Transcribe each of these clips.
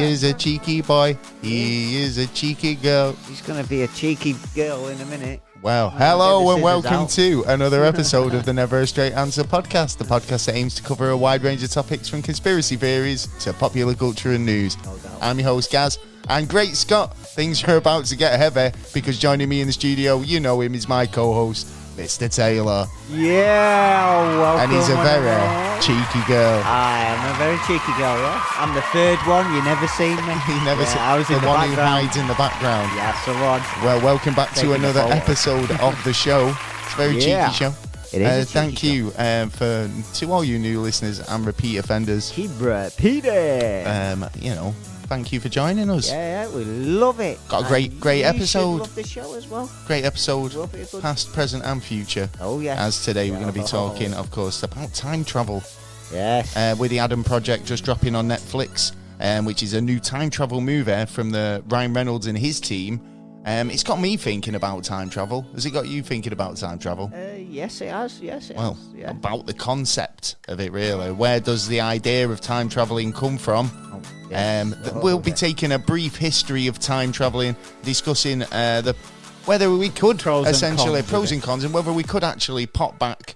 is a cheeky boy. He is a cheeky girl. He's going to be a cheeky girl in a minute. Well, hello and welcome to another episode of the Never a Straight Answer podcast, the podcast that aims to cover a wide range of topics from conspiracy theories to popular culture and news. I'm your host, Gaz, and great Scott, things are about to get heavy because joining me in the studio, you know him, is my co-host, Mr. Taylor. Yeah, welcome. And he's a very cheeky girl. I am a very cheeky girl, yeah. I'm the third one, you never seen me. You never seen I was in the one background. who hides in the background. Yes, the one. Well, welcome back Taking to another a photo. episode of the show. It's a very cheeky show. It is a cheeky thank show. you to all you new listeners and repeat offenders. Keep repeating. Thank you for joining us. Yeah, we love it. Got a great You episode. should love the show as well. Great episode, Love it, good. past, present, and future. Oh, yes. As today we're Yeah, going to be talking, of course, about time travel. Yes. With the Adam Project just dropping on Netflix, which is a new time travel movie from the Ryan Reynolds and his team. It's got me thinking about time travel. Has it got you thinking about time travel? Yes, it has. Yes, it Well, has. Yeah. about the concept of it, really. Where does the idea of time traveling come from? Oh, yes. We'll be taking a brief history of time traveling, discussing whether we could Pros and essentially cons, pros and cons, and whether we could actually pop back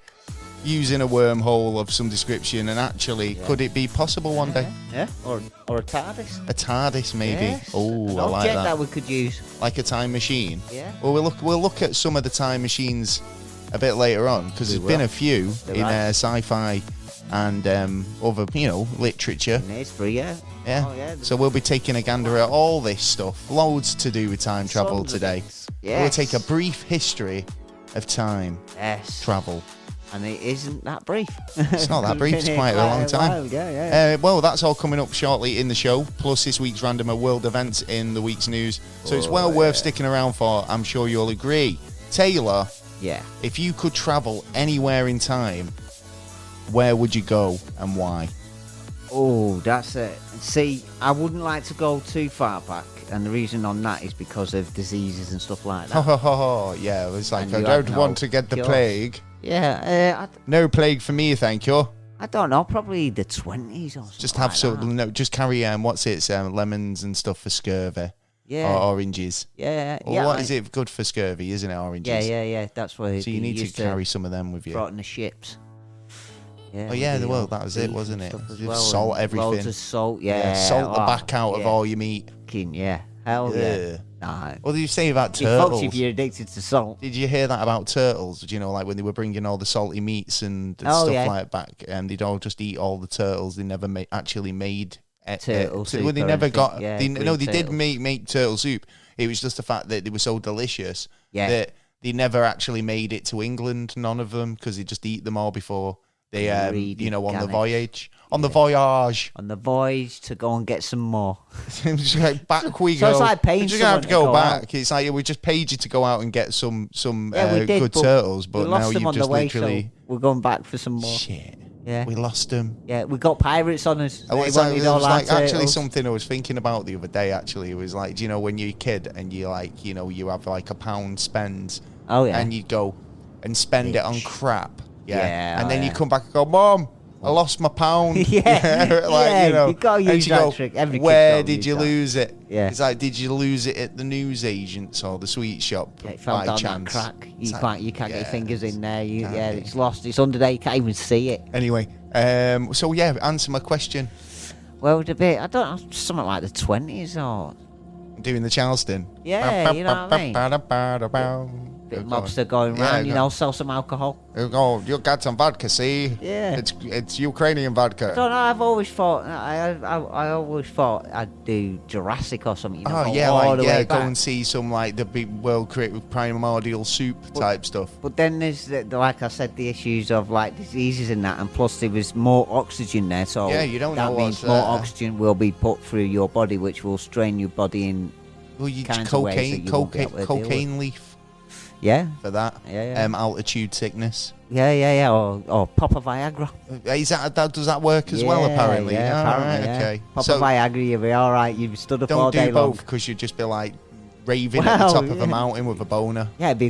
using a wormhole of some description, and actually could it be possible one day? Yeah, or a TARDIS. A TARDIS, maybe. Yes. Oh, An I like object that. that we could use. Like a time machine. Yeah. Well, we'll look at some of the time machines a bit later on, because We there's been will. a few There in has. sci-fi and other, literature. In history, yeah. Yeah. Oh, yeah. So we'll be taking a gander at all this stuff. Loads to do with time travel Tons of today. things. We'll Yes. take a brief history of time Yes. travel. And it isn't that brief. It's not that brief. It's Been quite here a long time. while, Yeah. Well, that's all coming up shortly in the show, plus this week's random world events in the week's news. So it's well worth sticking around for, I'm sure you'll agree. Taylor, Yeah. if you could travel anywhere in time, where would you go and why? Oh, that's it. See, I wouldn't like to go too far back, and the reason on that is because of diseases and stuff like that. Yeah, it was like, And I you don't have no want to get the cure. plague. Yeah, No plague for me, thank you. I don't know, probably the 20s or something. Just have like some, that. no, just carry lemons and stuff for scurvy. Yeah. Or oranges. Yeah. Or yeah. what is it good for scurvy, isn't it, oranges? Yeah. That's what. So you need to carry some of them with you. Brought in the ships. Yeah, Oh yeah, with the well old that was it, beef wasn't and it? stuff as Just well, salt and everything. Loads of salt, yeah. Salt the back out of all your meat. Yeah, hell yeah. Nah. What did you say about You folks, turtles? if you're addicted to salt. Did you hear that about turtles? Did you know, like when they were bringing all the salty meats and Oh, stuff yeah. like back, and they'd all just eat all the turtles. They never actually made Turtle soup Well, they or never anything. got. Yeah, they green did turtles. make turtle soup. It was just the fact that they were so delicious Yeah. that they never actually made it to England. None of them, because they just eat them all before they, Greedy on the gammots. voyage. On the voyage. On the voyage to go and get some more. It's like, back we So go. it's like paying You're just gonna have to someone go to go back. out. It's like we just paid you to go out and get some Yeah, we did, good but turtles, we but lost now them you've on just the way, literally so we're going back for some more. shit. Yeah. We lost them. Yeah, we got pirates on us. Oh, They it's like, wanted it all was our like actually turtles. something I was thinking about the other day. Actually, it was like, do you know when you're a kid and you like, you have like £1 spend, Oh, yeah. and you go and spend it on Bitch. crap, Yeah, and oh, then you yeah. come back and go, Mom, I lost my £1. Yeah, you gotta and use you that go, trick. Every kid's where gotta did use you that. lose it? Yeah. It's like, did you lose it at the news agents or the sweet shop Yeah, it fell by down chance? that crack. It's You like, can't get your yeah, fingers in there. can't Yeah, be. it's lost. It's under there. You can't even see it. Anyway, so yeah, answer my question. Well, a bit. I don't know, something like the 20s or Doing the Charleston. Yeah, you know what I mean? bit of mobster going Yeah, round. You go- know, sell some alcohol. Oh, you got some vodka, see? Yeah. It's Ukrainian vodka. I don't know. I've always thought. I always thought I'd do Jurassic or something. You know, Oh go yeah, all the like way go back. and see some like the big world primordial soup type stuff. But then there's, like I said, the issues of like diseases and that, and plus there was more oxygen there, so Yeah, you don't that know means what's more there. oxygen will be put through your body, which will strain your body in. Well, you kinds of ways that you won't be able to deal with. cocaine leaf Yeah, for that. Yeah. Altitude sickness. yeah, or pop a Viagra. Is that does that work as well? Apparently. Yeah, All apparently, right, yeah. okay. Pop So a Viagra, you'll be all right. You've stood up all don't day do long. both because you'd just be like raving at the Well, top of yeah. a mountain with a boner. Yeah, it'd be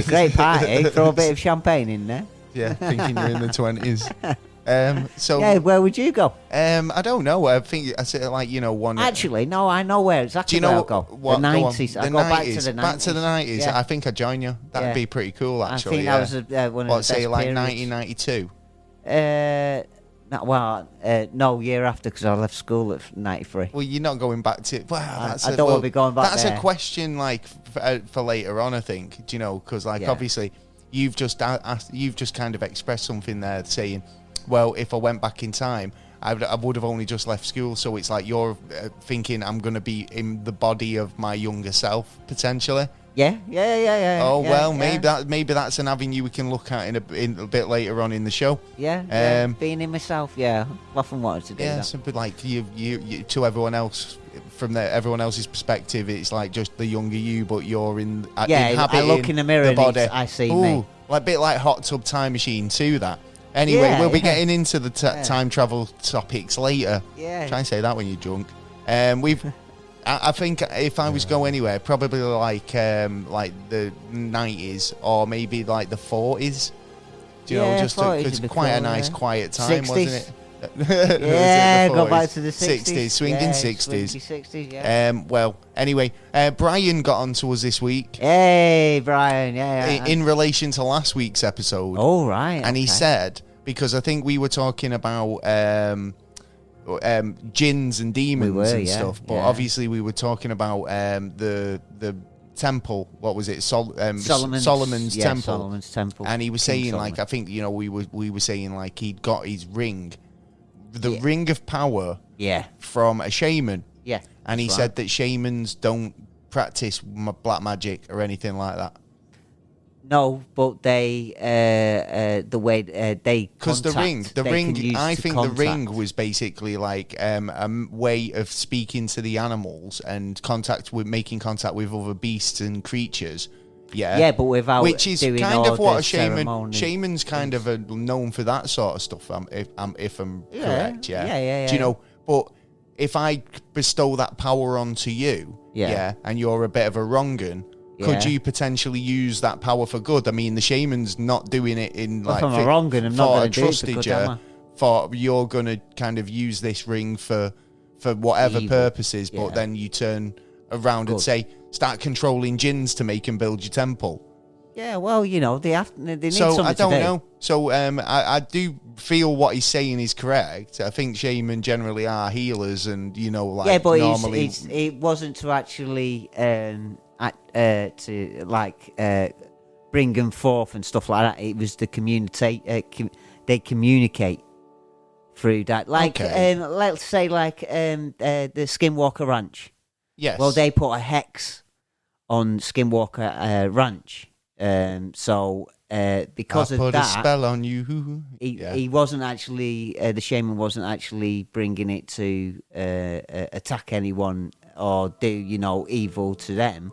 a great party. Throw a bit of champagne in there. Yeah, thinking you're in the 20s. So yeah, where would you go? I don't know. I think I said like one. Actually, no, I know where exactly. Do you know where I'll go? what? The 90s. I go back to the 90s. Back to the 90s. Yeah. I think I'd join you. That'd be pretty cool, actually. I think that was one of the best say like periods. 1992. No, year after, because I left school at 93. Well, you're not going back to. Well, I don't want to be going back That's there. a question like for later on, I think. Do you know? Because obviously, you've just asked, you've just kind of expressed something there, saying, well, if I went back in time, I would have only just left school. So it's like you're thinking I'm going to be in the body of my younger self potentially. Yeah. Oh well, maybe that's an avenue we can look at in a bit later on in the show. Yeah. Being in myself. Yeah, I've often wanted to do that. Yeah, something like you to everyone else, from everyone else's perspective, it's like just the younger you, but you're I look in the mirror the body. and I see me. Like a bit like Hot Tub Time Machine 2. That. Anyway, we'll be getting into the time travel topics later. Yeah. Try and say that when you're drunk. I think if I was go anywhere, probably like the 90s or maybe like the 40s. Do you know, just because quite a nice quiet time, 60s. wasn't it? Yeah, go back to the 60s. Swinging 60s. Swinging 60s, yeah. Well, anyway, Brian got on to us this week. Hey, Brian, In relation to last week's episode. Oh, right. And he said, because I think we were talking about jinns and demons stuff, but obviously we were talking about the temple. What was it? Solomon's temple. Solomon's temple. And he was saying like, I think we were saying like he'd got his ring, the ring of power, from a shaman. Yeah. And he said that shamans don't practice black magic or anything like that. No, but they the way they because the ring, I think the ring was basically like a way of speaking to the animals and making contact with other beasts and creatures. Yeah, but without which is doing kind of what a shaman's kind of are known for that sort of stuff. If I'm correct, yeah. Do you know? But if I bestow that power onto you, and you're a bit of a wrong-un. Could you potentially use that power for good? I mean, the shaman's not doing it in like if I'm a wrong and I'm not going to do it for good, am I? For you're going to kind of use this ring for whatever purposes, but then you turn around and say, start controlling jinns to make and build your temple. Yeah, well, they need so something I don't to do. know. So I do feel what he's saying is correct. I think shaman generally are healers, and but normally it wasn't to actually bring them forth and stuff like that. It was the community. They communicate through that. Like, let's say, like the Skinwalker Ranch. Yes. Well, they put a hex on Skinwalker Ranch. So because I of put that, a spell on you. He wasn't actually the shaman wasn't actually bringing it to attack anyone or do evil to them,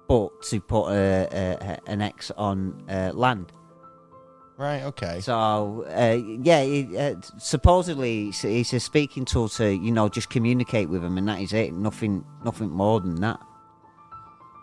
but to put an X on land. Right. Okay. So supposedly it's a speaking tool to just communicate with them, and that is it. Nothing more than that.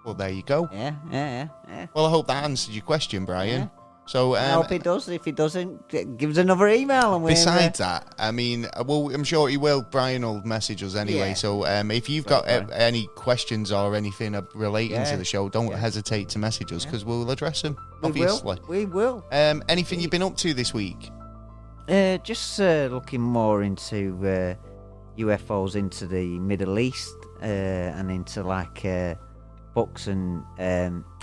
Well, there you go. Yeah. Well, I hope that answered your question, Brian. Yeah. So I hope it does. If it doesn't, give us another email. And besides that, I mean, well, I'm sure he will. Brian will message us anyway. Yeah. So if you've got any questions or anything relating to the show, don't hesitate to message us because we'll address them. Obviously, we will. Anything you've been up to this week? Just looking more into UFOs into the Middle East and into like books and.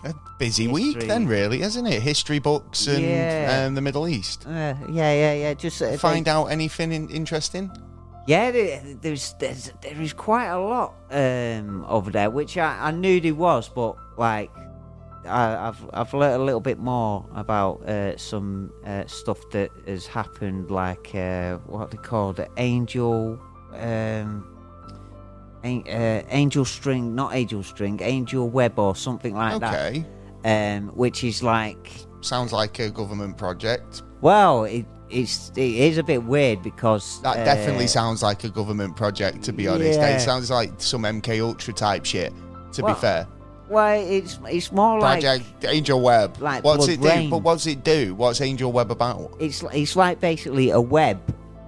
A busy week then, really, isn't it? History books and the Middle East. Yeah. Just find out anything interesting. Yeah, there is quite a lot over there, which I knew there was, but like I've learnt a little bit more about some stuff that has happened, like what they call the angel. Angel web or something like that. Which is like sounds like a government project. Well, it is a bit weird because that definitely sounds like a government project. To be honest, it sounds like some MK Ultra type shit. To be fair. Well, it's more Project like Angel Web. Like what's it do? But what's it do? What's Angel Web about? It's like basically a web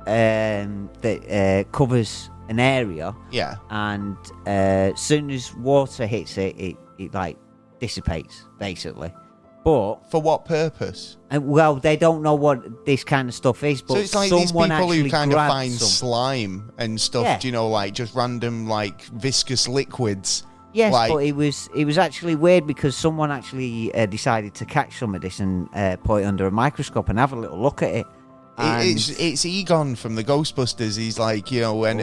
that covers an area. Yeah. And as soon as water hits it, it like dissipates, basically. But for what purpose? Well, they don't know what this kind of stuff is. But so it's like these people who kind of find slime and stuff. Yeah. You know, like just random like viscous liquids. Yes, like, but it was actually weird because someone actually decided to catch some of this and put it under a microscope and have a little look at it. It's Egon from the Ghostbusters. He's like, you know, when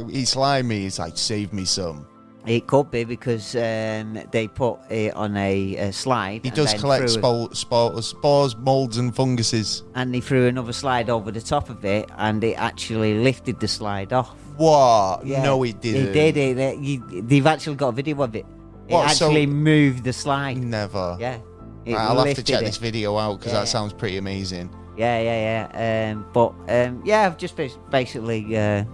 he's slimy, he's like, save me some. It could be because they put it on a slide. He does collect spores, moulds and funguses. And he threw another slide over the top of it, and it actually lifted the slide off. What? Yeah, no, it didn't. It did. They've actually got a video of it. What, it actually moved the slide. Never. Yeah. I'll have to check this video out because that sounds pretty amazing. Yeah. I've just basically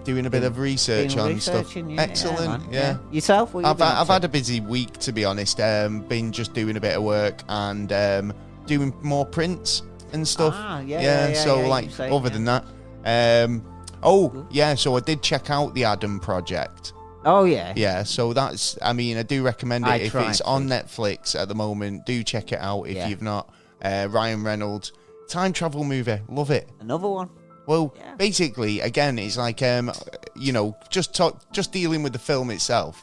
doing a bit of research on stuff. Yeah, excellent. Yeah. Yourself? I've had a busy week, to be honest. Been just doing a bit of work and doing more prints and stuff. Other than that, so I did check out the Adam Project. Oh yeah. Yeah, so that's. I mean, I do recommend it if it's on Netflix at the moment. Do check it out if you've not. Ryan Reynolds. Time travel movie, love it. Another one. Well, basically, again, it's like just dealing with the film itself,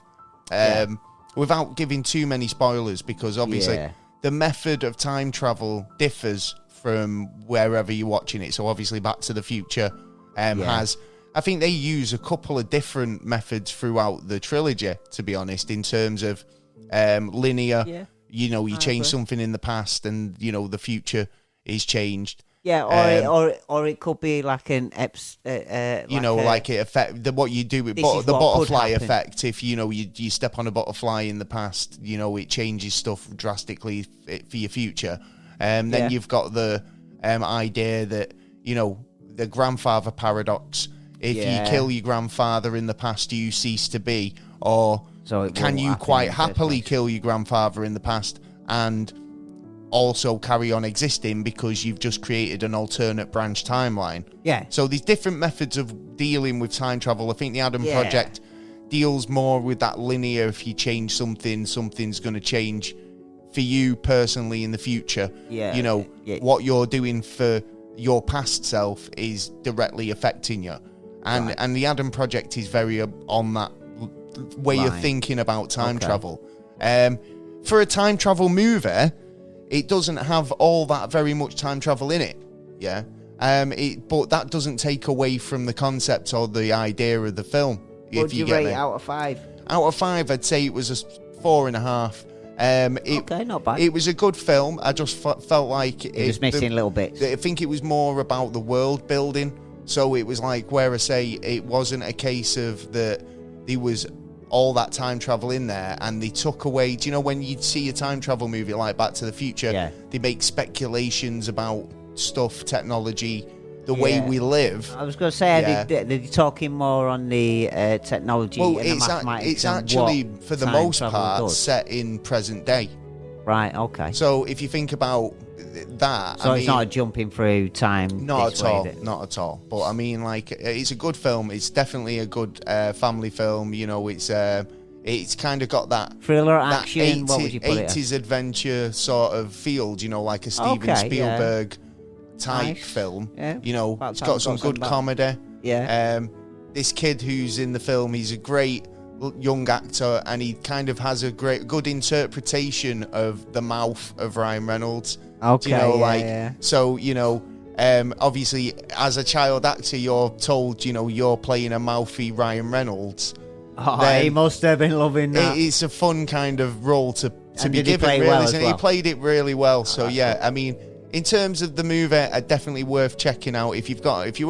without giving too many spoilers, because obviously the method of time travel differs from wherever you're watching it. So obviously, Back to the Future has. I think they use a couple of different methods throughout the trilogy. To be honest, in terms of linear, you change something in the past, and the future is changed. Yeah, or it could be like an like it affect what you do with the butterfly effect. If you step on a butterfly in the past, it changes stuff drastically for your future. Then you've got the idea that the grandfather paradox. If you kill your grandfather in the past, you cease to be, or can you quite happily kill your grandfather in the past and also carry on existing because you've just created an alternate branch timeline? Yeah. So these different methods of dealing with time travel. I think the Adam Project deals more with that linear. If you change something, something's going to change for you personally in the future. Yeah. What you're doing for your past self is directly affecting you. And the Adam Project is very on that way of thinking about time travel. For a time travel movie, it doesn't have all that very much time travel in it, but that doesn't take away from the concept or the idea of the film. What do you rate out of 5? Out of 5, I'd say it was a 4.5. Okay, not bad. It was a good film. I just felt like it was missing little bits. I think it was more about the world building. So it was like where I say it wasn't a case of that there was all that time travel in there and they took away. Do you know when you see a time travel movie like Back to the Future, they make speculations about stuff, technology, the way we live. I was going to say, they're talking more on the technology and the mathematics. It's actually, for the most part, set in present day. Right, okay. So if you think about that... So it's not a jumping through time. Not at all. But I mean, like, it's a good film. It's definitely a good family film. It's kind of got that... Thriller, action, what would you put it as? 80s adventure sort of feel, like a Steven Spielberg type film. Yeah. It's got some good comedy. Yeah. This kid who's in the film, he's a great young actor, and he kind of has a good interpretation of the mouth of Ryan Reynolds. Okay. So obviously as a child actor, you're told you're playing a mouthy Ryan Reynolds. He must have been loving that. It's a fun kind of role to be given, really, isn't it? He played it really well. So I mean, in terms of the movie, definitely worth checking out if you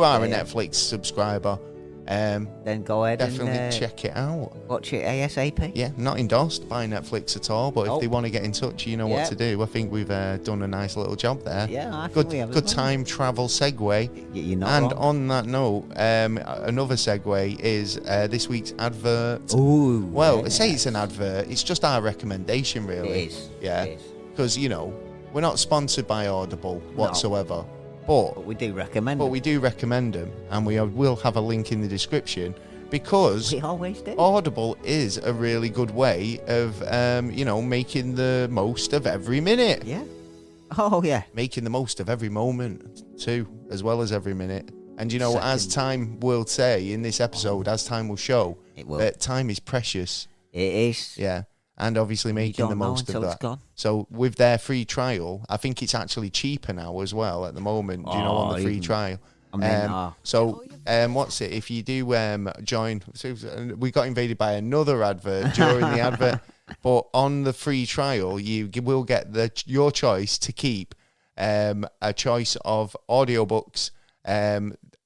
are a Netflix subscriber. Then go ahead and check it out. Watch it ASAP. Yeah, not endorsed by Netflix at all, but if they want to get in touch, you know what to do. I think we've done a nice little job there. Yeah, I think we have. Good time travel segue. You're not and wrong. On that note, another segue is this week's advert. Ooh. Well, I say it's an advert. It's just our recommendation, really. It is. Yeah. Because we're not sponsored by Audible whatsoever. But we do recommend them, and we will have a link in the description, because we always do. Audible is a really good way of, making the most of every minute. Yeah. Oh, yeah. Making the most of every moment, too, as well as every minute. And, as time will say in this episode, as time will show, that time is precious. It is. Yeah. And obviously making the most of that. It's gone. So with their free trial, I think it's actually cheaper now as well at the moment, on the free trial. What's it? If you do join, so we got invaded by another advert during the advert, but on the free trial, you will get your choice to keep a choice of audiobooks.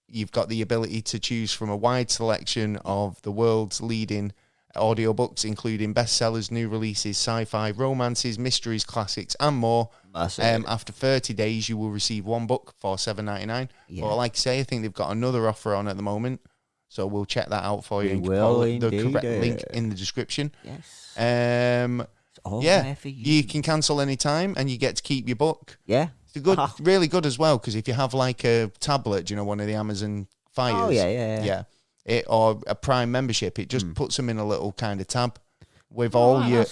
You've got the ability to choose from a wide selection of the world's leading audiobooks, including bestsellers, new releases, sci-fi, romances, mysteries, classics, and more. After 30 days, you will receive one book for $7.99. Yeah. But like I say, I think they've got another offer on at the moment, so we'll check that out for you. The correct link in the description. Yes. There for you. You can cancel any time, and you get to keep your book. Yeah. It's really good as well, because if you have like a tablet, one of the Amazon Fires. Oh yeah. Or a Prime membership, it just puts them in a little kind of tab with all your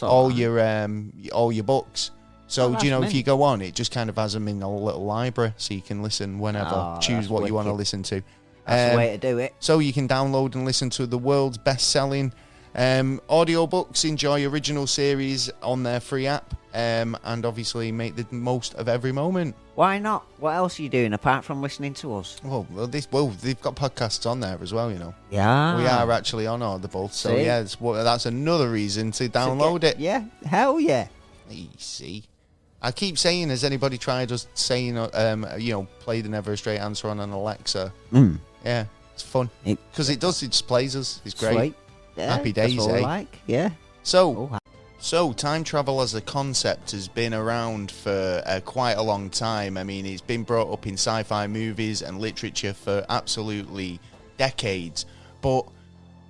books. So if you go on, it just kind of has them in a little library, so you can listen whenever, choose what you want to listen to. That's the way to do it. So you can download and listen to the world's best-selling audiobooks, enjoy original series on their free app, and obviously make the most of every moment. Why not? What else are you doing apart from listening to us? Well, they've got podcasts on there as well, Yeah. We are actually on Audible, so that's another reason to download it. Yeah, hell yeah. Easy. I keep saying, has anybody tried us saying, play the Never a Straight Answer on an Alexa? Yeah, it's fun. Because it just plays us. It's great. Sweet. Yeah, happy days, that's what we like. Yeah. So time travel as a concept has been around for quite a long time. I mean, it's been brought up in sci-fi movies and literature for absolutely decades. But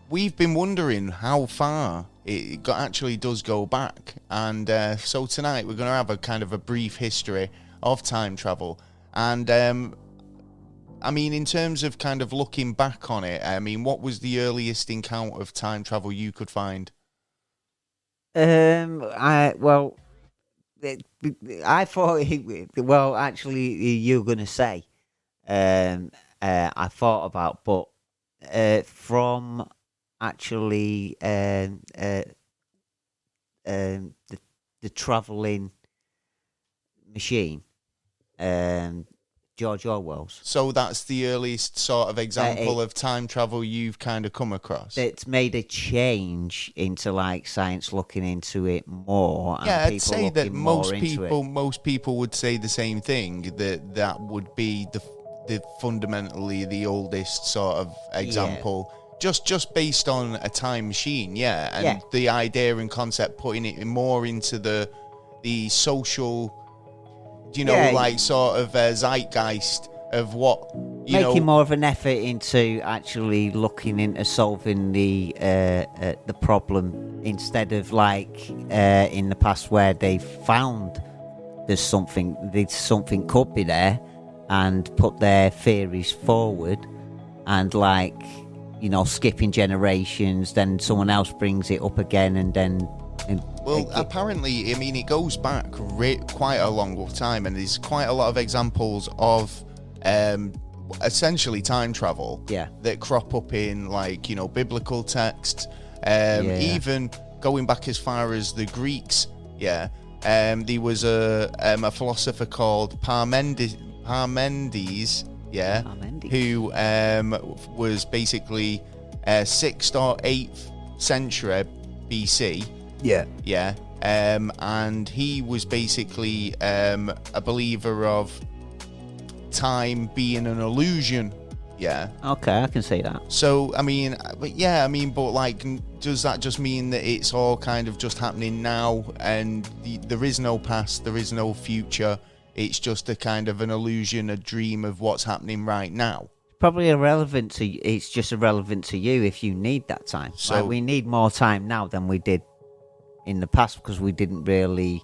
we've been wondering how far it actually does go back. And so tonight we're going to have a kind of a brief history of time travel. And in terms of kind of looking back on it, what was the earliest encounter of time travel you could find? I thought actually you were gonna say I thought about, but from actually the traveling machine, George Orwell's. So that's the earliest sort of example of time travel you've kind of come across. It's made a change into like science looking into it more. And I'd say that most people would say the same thing. That would be the fundamentally the oldest sort of example. Yeah. Just based on a time machine, and the idea and concept putting it more into the social. Sort of zeitgeist of what making more of an effort into actually looking into solving the problem, instead of like in the past where they found there's something could be there and put their theories forward, and skipping generations, then someone else brings it up again, and then. Apparently, it goes back quite a long time, and there's quite a lot of examples of essentially time travel that crop up in biblical texts, even going back as far as the Greeks. There was a philosopher called Parmenides, who was basically 6th or 8th century BC. And he was basically a believer of time being an illusion. Okay, I can see that. So, does that just mean that it's all kind of just happening now, and there is no past, there is no future, it's just a kind of an illusion, a dream of what's happening right now? Probably irrelevant to you. It's just irrelevant to you if you need that time. So we need more time now than we did in the past, because we didn't really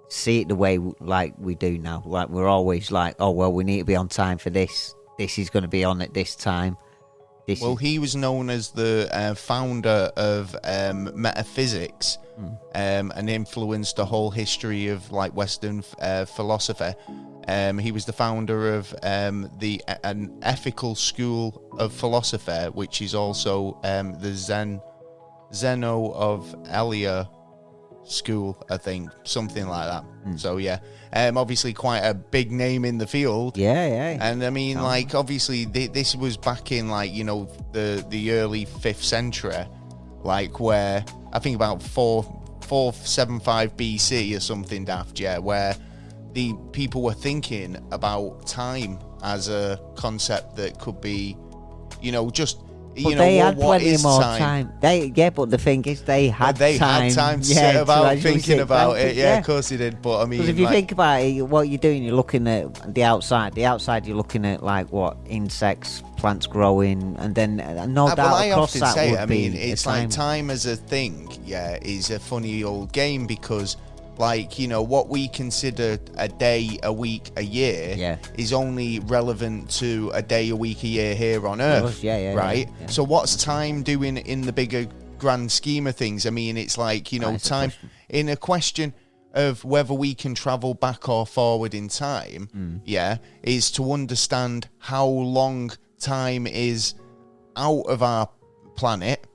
see it the way like we do now. Like we're always like, oh well, we need to be on time for this. This is going to be on at this time. He was known as the founder of metaphysics, and influenced the whole history of like Western philosophy. He was the founder of an ethical school of philosophy, which is also the Zeno of Elia school, I think, something like that. So yeah, obviously quite a big name in the field. Yeah. And I mean, like, obviously this was back in like, you know, the early 5th century, like where I think about 475 BC or something daft, yeah, where the people were thinking about time as a concept that could be, you know, just but they had plenty more time. But the thing is, they had time to sit about thinking about it. Yeah, of course they did. But I mean, because if you think about it, what you're doing, you're looking at the outside. The outside, you're looking at like what insects, plants growing, and then no doubt across that would be. I mean, it's like time as a thing. Yeah, is a funny old game because, like, you know, what we consider a day, a week, a year is only relevant to a day, a week, a year here on Earth. Right? Yeah. So what's time doing in the bigger grand scheme of things? I mean, it's like, you know, time in a question of whether we can travel back or forward in time, is to understand how long time is out of our planet,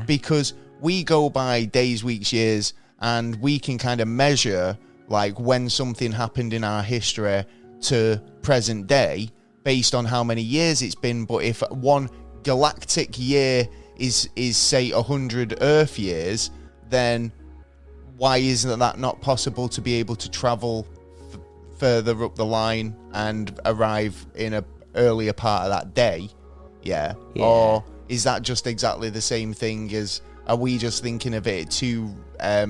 because we go by days, weeks, years, and we can kind of measure like when something happened in our history to present day based on how many years it's been. But if one galactic year is say 100 Earth years, then why isn't that not possible to be able to travel further up the line and arrive in a earlier part of that day? Yeah. Or is that just exactly the same thing as, are we just thinking of it too,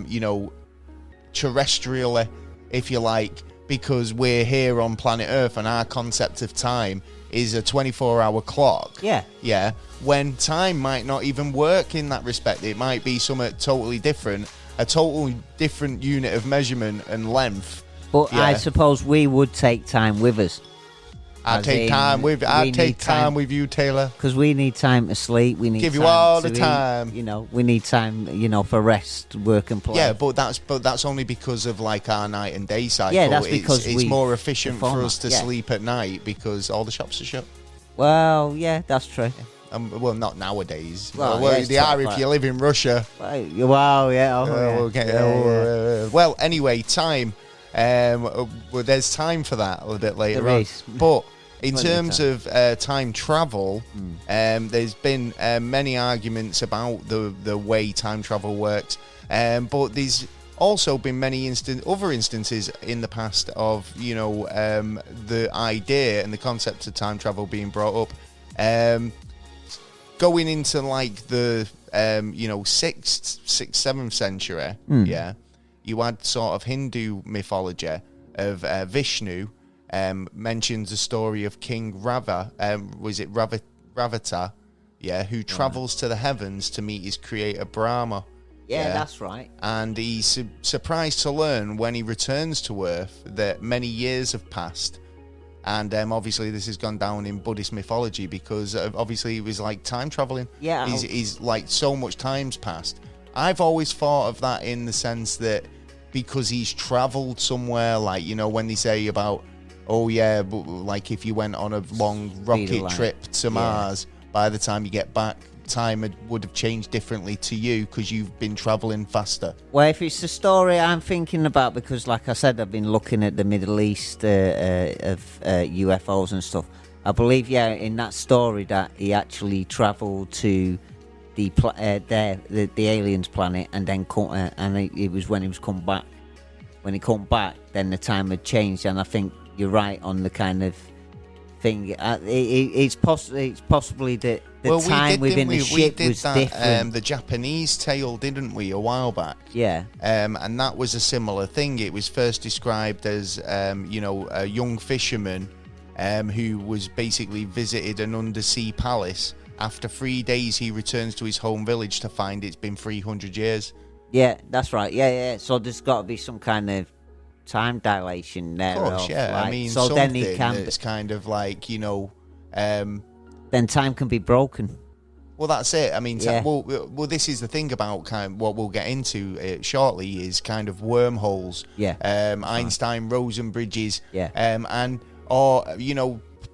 you know, terrestrially, if you like, because we're here on planet Earth and our concept of time is a 24-hour clock. Yeah. When time might not even work in that respect. It might be something totally different, a totally different unit of measurement and length. But I suppose we would take time with us. I'd take time with you, Taylor. Because we need time to sleep. We need give time you all the eat, time. you know, we need time, you know, for rest, work and play. Yeah, but that's only because of like our night and day cycle. Yeah, that's because it's more efficient for us to sleep at night because all the shops are shut. Well, yeah, that's true. Well, not nowadays. Well, they are if you live in Russia. Well, yeah. Well, anyway, time. Well, there's time for that a little bit later on. But in terms of time travel, there's been many arguments about the way time travel works. But there's also been many other instances in the past of, you know, the idea and the concept of time travel being brought up. Going into like the, you know, 6th, 7th century, you had sort of Hindu mythology of Vishnu. Mentions the story of King Rava, was it Ravata, who travels to the heavens to meet his creator Brahma. Yeah, that's right. And he's surprised to learn when he returns to Earth that many years have passed. And obviously this has gone down in Buddhist mythology because obviously it was like time traveling. Yeah. He's like so much time's passed. I've always thought of that in the sense that because he's traveled somewhere, like, you know, when they say about, oh yeah, but like if you went on a long rocket trip to Mars, by the time you get back, time would have changed differently to you because you've been traveling faster. Well, if it's the story I'm thinking about, because like I said, I've been looking at the Middle East of UFOs and stuff. I believe, in that story that he actually travelled to the aliens' planet, and then it was when he was come back. When he come back, then the time had changed, and I think you're right on the kind of thing. It's possibly that the time within the ship was different. The Japanese tale, didn't we, a while back? Yeah. And that was a similar thing. It was first described as, you know, a young fisherman who was basically visited an undersea palace. After 3 days, he returns to his home village to find it's been 300 years. Yeah, that's right. Yeah. So there's got to be some kind of time dilation there. Of course, yeah. Like, I mean, so something then he can. that's kind of like, Then time can be broken. well, that's it. I mean, Yeah. well, this is the thing about kind of what we'll get into shortly is kind of wormholes. Yeah. Einstein, Rosen bridges. Yeah. Or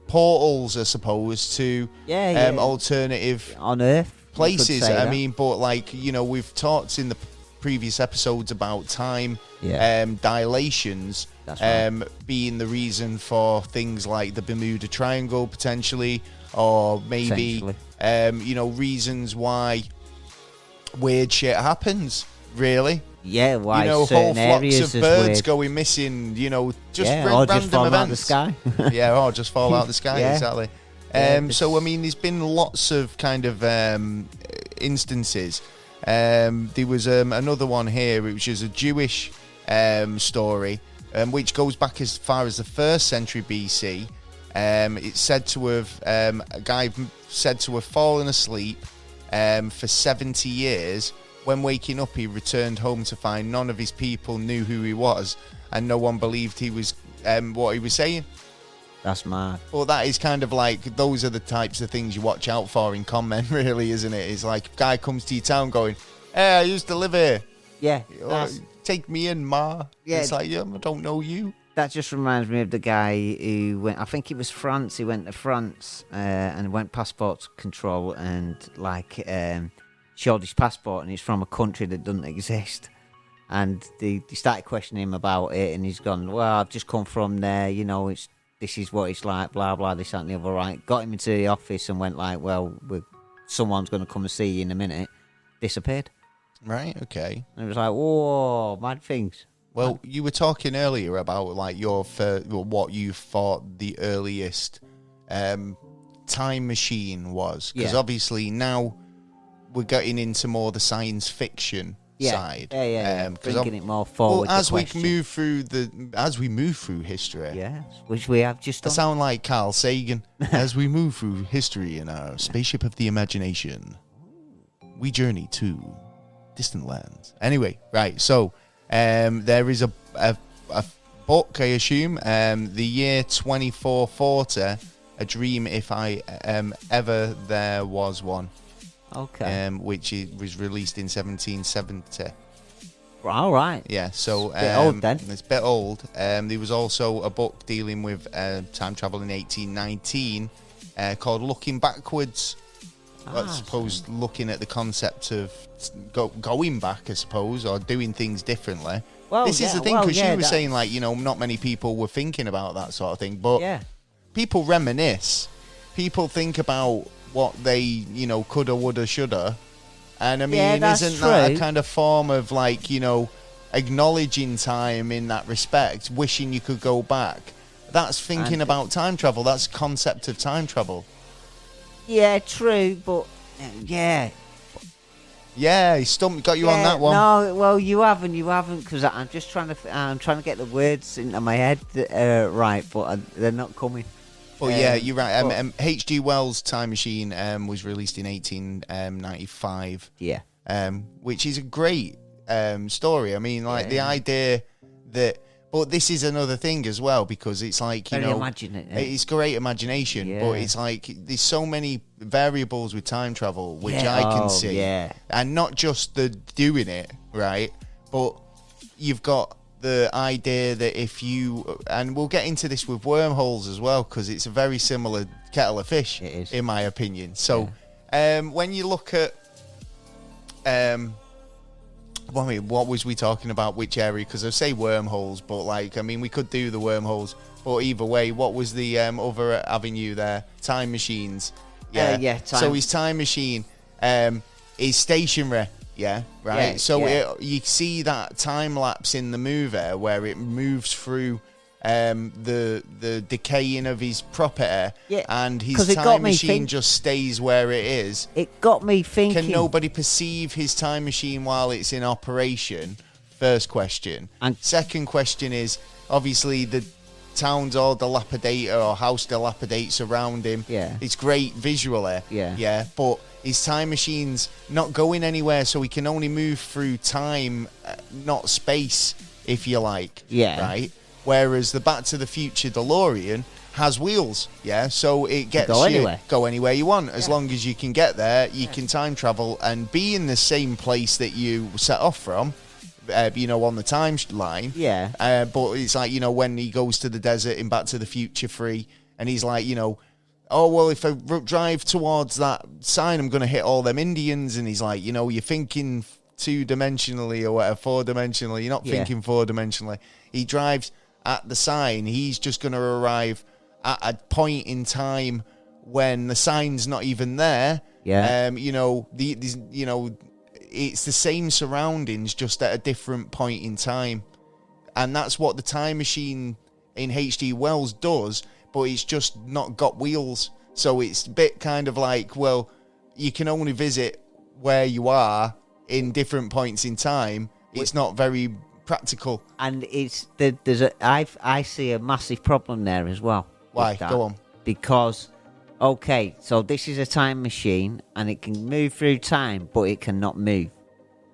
portals, I suppose, to alternative on Earth places. I mean, but like we've talked in the previous episodes about time dilations. That's right. Being the reason for things like the Bermuda Triangle potentially, or maybe reasons why weird shit happens. Really, yeah. Why whole certain flocks areas of is birds weird. going missing. Just or random just fall events. out of the sky. Yeah, or just fall out of the sky. Yeah. Exactly. So I mean, there's been lots of kind of instances. There was another one here, which is a Jewish story, which goes back as far as the 1st century BC. It's said to have a guy said to have fallen asleep for 70 years. When waking up, he returned home to find none of his people knew who he was, and no one believed he was what he was saying. That's mad. Well, that is kind of like, those are the types of things you watch out for in comment, really, isn't it? It's like, guy comes to your town going, hey, I used to live here. Yeah. Take me in, ma. Yeah. It's like, I don't know you. That just reminds me of the guy who went, I think it was France, he went to France and went passport control and showed his passport, and he's from a country that doesn't exist. And they started questioning him about it, and he's gone, well, I've just come from there, this is what it's like, blah, blah, this, that, and the other, right? Got him into the office and went like, well, someone's going to come and see you in a minute. Disappeared. Right, okay. And it was like, whoa, mad things. Well, you were talking earlier about like what you thought the earliest time machine was. Because obviously now we're getting into more the science fiction side. Yeah. Bringing it more forward. Well, as we move through history. Yes, which we have just done. I sound like Carl Sagan. As we move through history in our spaceship of the imagination, we journey to distant lands. Anyway, right. So there is a book, I assume, the year 2440, A Dream If I Ever There Was One. Okay. Which was released in 1770. All right. Yeah, so it's a bit old then. It's a bit old. There was also a book dealing with time travel in 1819 called Looking Backwards. I suppose looking at the concept of going back, I suppose, or doing things differently. Well, this is the thing, because you were saying, like, not many people were thinking about that sort of thing, but people reminisce. People think about what they, coulda, woulda, shoulda. And I mean, isn't that a kind of form of, like, acknowledging time in that respect, wishing you could go back? That's thinking about time travel. That's the concept of time travel. Yeah, true, but yeah. Yeah, he got you on that one. No, well, you haven't, because I'm just trying to get the words into my head right, but they're not coming. Well, yeah, you're right. H.G. Wells' Time Machine was released in 1895. Yeah. Which is a great story. I mean, like, the idea that... But this is another thing as well, because it's like, it's great imagination, but it's like there's so many variables with time travel, which I can see. Yeah. And not just the doing it, right? But you've got the idea that if you, and we'll get into this with wormholes as well, because it's a very similar kettle of fish, it is, in my opinion. So when you look at, what was we talking about? Which area? Because I say wormholes, but like, I mean, we could do the wormholes, but either way, what was the other avenue there? Time machines. Yeah. So his time machine is stationary. Yeah, right. You see that time lapse in the movie where it moves through the decaying of his property, and his time machine just stays where it is. It got me thinking. Can nobody perceive his time machine while it's in operation? First question. And second question is, obviously, the town's all dilapidated, or house dilapidates around him. Yeah. It's great visually. Yeah. Yeah, but his time machine's not going anywhere, so he can only move through time, not space, if you like. Yeah. Right? Whereas the Back to the Future DeLorean has wheels, yeah? So it gets go you anywhere. go anywhere you want. As long as you can get there, you can time travel and be in the same place that you set off from, on the timeline. Yeah. But it's like, when he goes to the desert in Back to the Future 3, and he's like, oh, well, if I drive towards that sign, I'm going to hit all them Indians. And he's like, you're thinking 2-dimensionally or whatever, 4-dimensionally. You're not thinking 4-dimensionally. He drives at the sign. He's just going to arrive at a point in time when the sign's not even there. Yeah. It's the same surroundings, just at a different point in time. And that's what the time machine in H.G. Wells does, but it's just not got wheels. So it's a bit kind of like, well, you can only visit where you are in different points in time. It's not very practical. And I see a massive problem there as well. Why? Go on. Because, okay, so this is a time machine, and it can move through time, but it cannot move,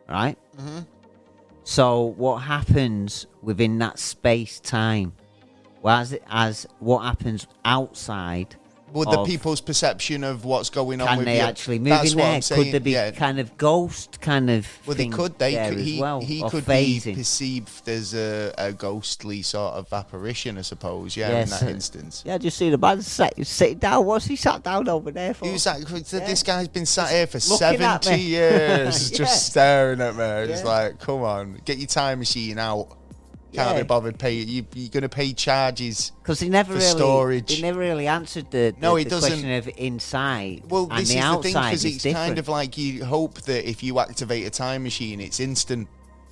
right? Mm-hmm. So what happens within that space-time? As what happens outside? Well, the people's perception of what's going on can with they you. actually move That's in what there? I'm saying. Could there be kind of ghost kind of Well, thing they could. there as He could phasing? be perceived as a ghostly sort of apparition, I suppose. Yeah, in that instance. Yeah, just see the man sitting down. What's he sat down over there for? Who's that? This guy's been sat here for looking at 70 me. years, Yeah. just staring at me. It's like, come on, get your time machine out. Can't be bothered paying. You're going to pay charges because he never for really storage. He never really answered the question of inside. Well, and this the is the thing, outside because it's kind of like you hope that if you activate a time machine, it's instant.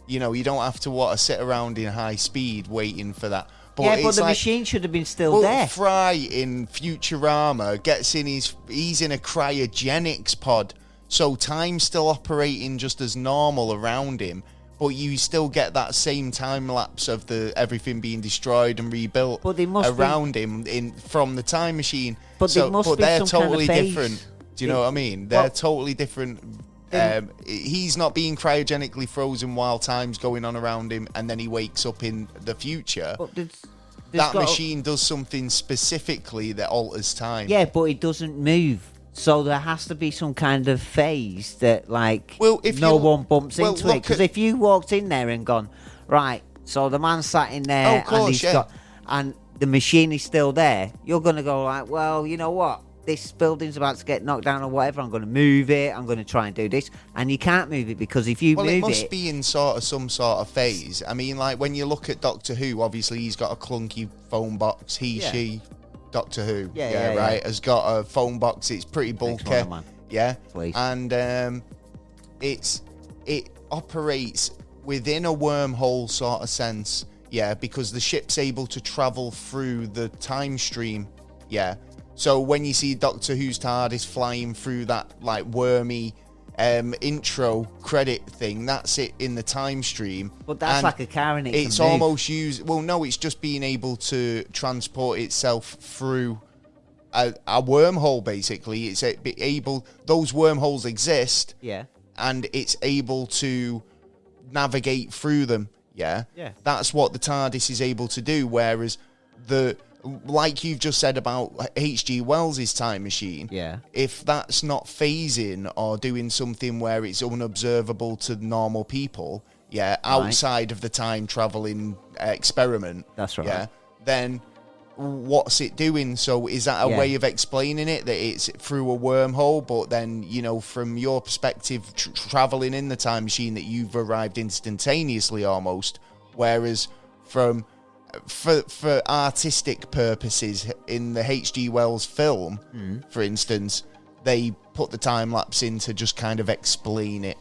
You don't have to sit around in high speed waiting for that. But but the machine should have been still well, there. Fry in Futurama gets in he's in a cryogenics pod, so time's still operating just as normal around him. But you still get that same time lapse of everything being destroyed and rebuilt around him from the time machine. But they're some totally kind of different. Do you know what I mean? They're totally different. He's not being cryogenically frozen while time's going on around him, and then he wakes up in the future. But that machine does something specifically that alters time. Yeah, but it doesn't move. So there has to be some kind of phase that, if no one bumps into it. Because if you walked in there and gone, right, so the man sat in there and the machine is still there, you're going to go like, well, you know what? This building's about to get knocked down or whatever. I'm going to move it. I'm going to try and do this. And you can't move it because if you move it... Well, it must be in some sort of phase. I mean, like when you look at Doctor Who, obviously he's got a clunky phone box. She... Doctor Who, has got a phone box. It's pretty bulky, Please. And it operates within a wormhole sort of sense, because the ship's able to travel through the time stream, So when you see Doctor Who's TARDIS flying through that wormy intro credit thing, that's it in the time stream. But that's like a car and it's almost used. Well, no, it's just being able to transport itself through a wormhole. Basically, it's able. Those wormholes exist. Yeah. And it's able to navigate through them. Yeah. That's what the TARDIS is able to do. Whereas like you've just said about H.G. Wells' time machine, if that's not phasing or doing something where it's unobservable to normal people, outside of the time traveling experiment, that's right. Then what's it doing? So is that a way of explaining it, that it's through a wormhole, but then from your perspective, traveling in the time machine, that you've arrived instantaneously almost, whereas for artistic purposes in the H.G. Wells film, for instance, they put the time lapse in to just kind of explain it.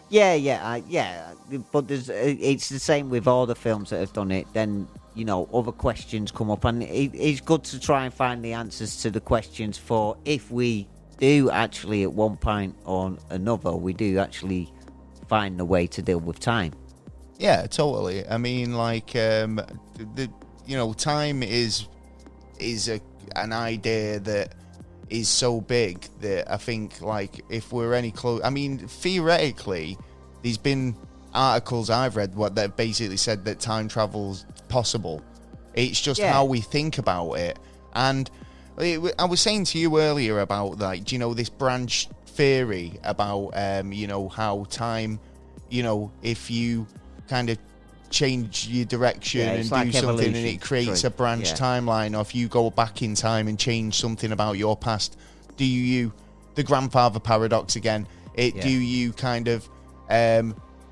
But it's the same with all the films that have done it. Then other questions come up, and it's good to try and find the answers to the questions for if we do actually at one point or another we do actually find the way to deal with time. Yeah, totally. I mean, time is an idea that is so big that I think, like, if we're any close, I mean, theoretically, there's been articles I've read that basically said that time travel's possible. It's just how we think about it. And I was saying to you earlier about, like, do you know, this branch theory about, you know, how time, you know, if you kind of change your direction and like do something and it creates a branch timeline, or if you go back in time and change something about your past, do you the grandfather paradox again, do you kind of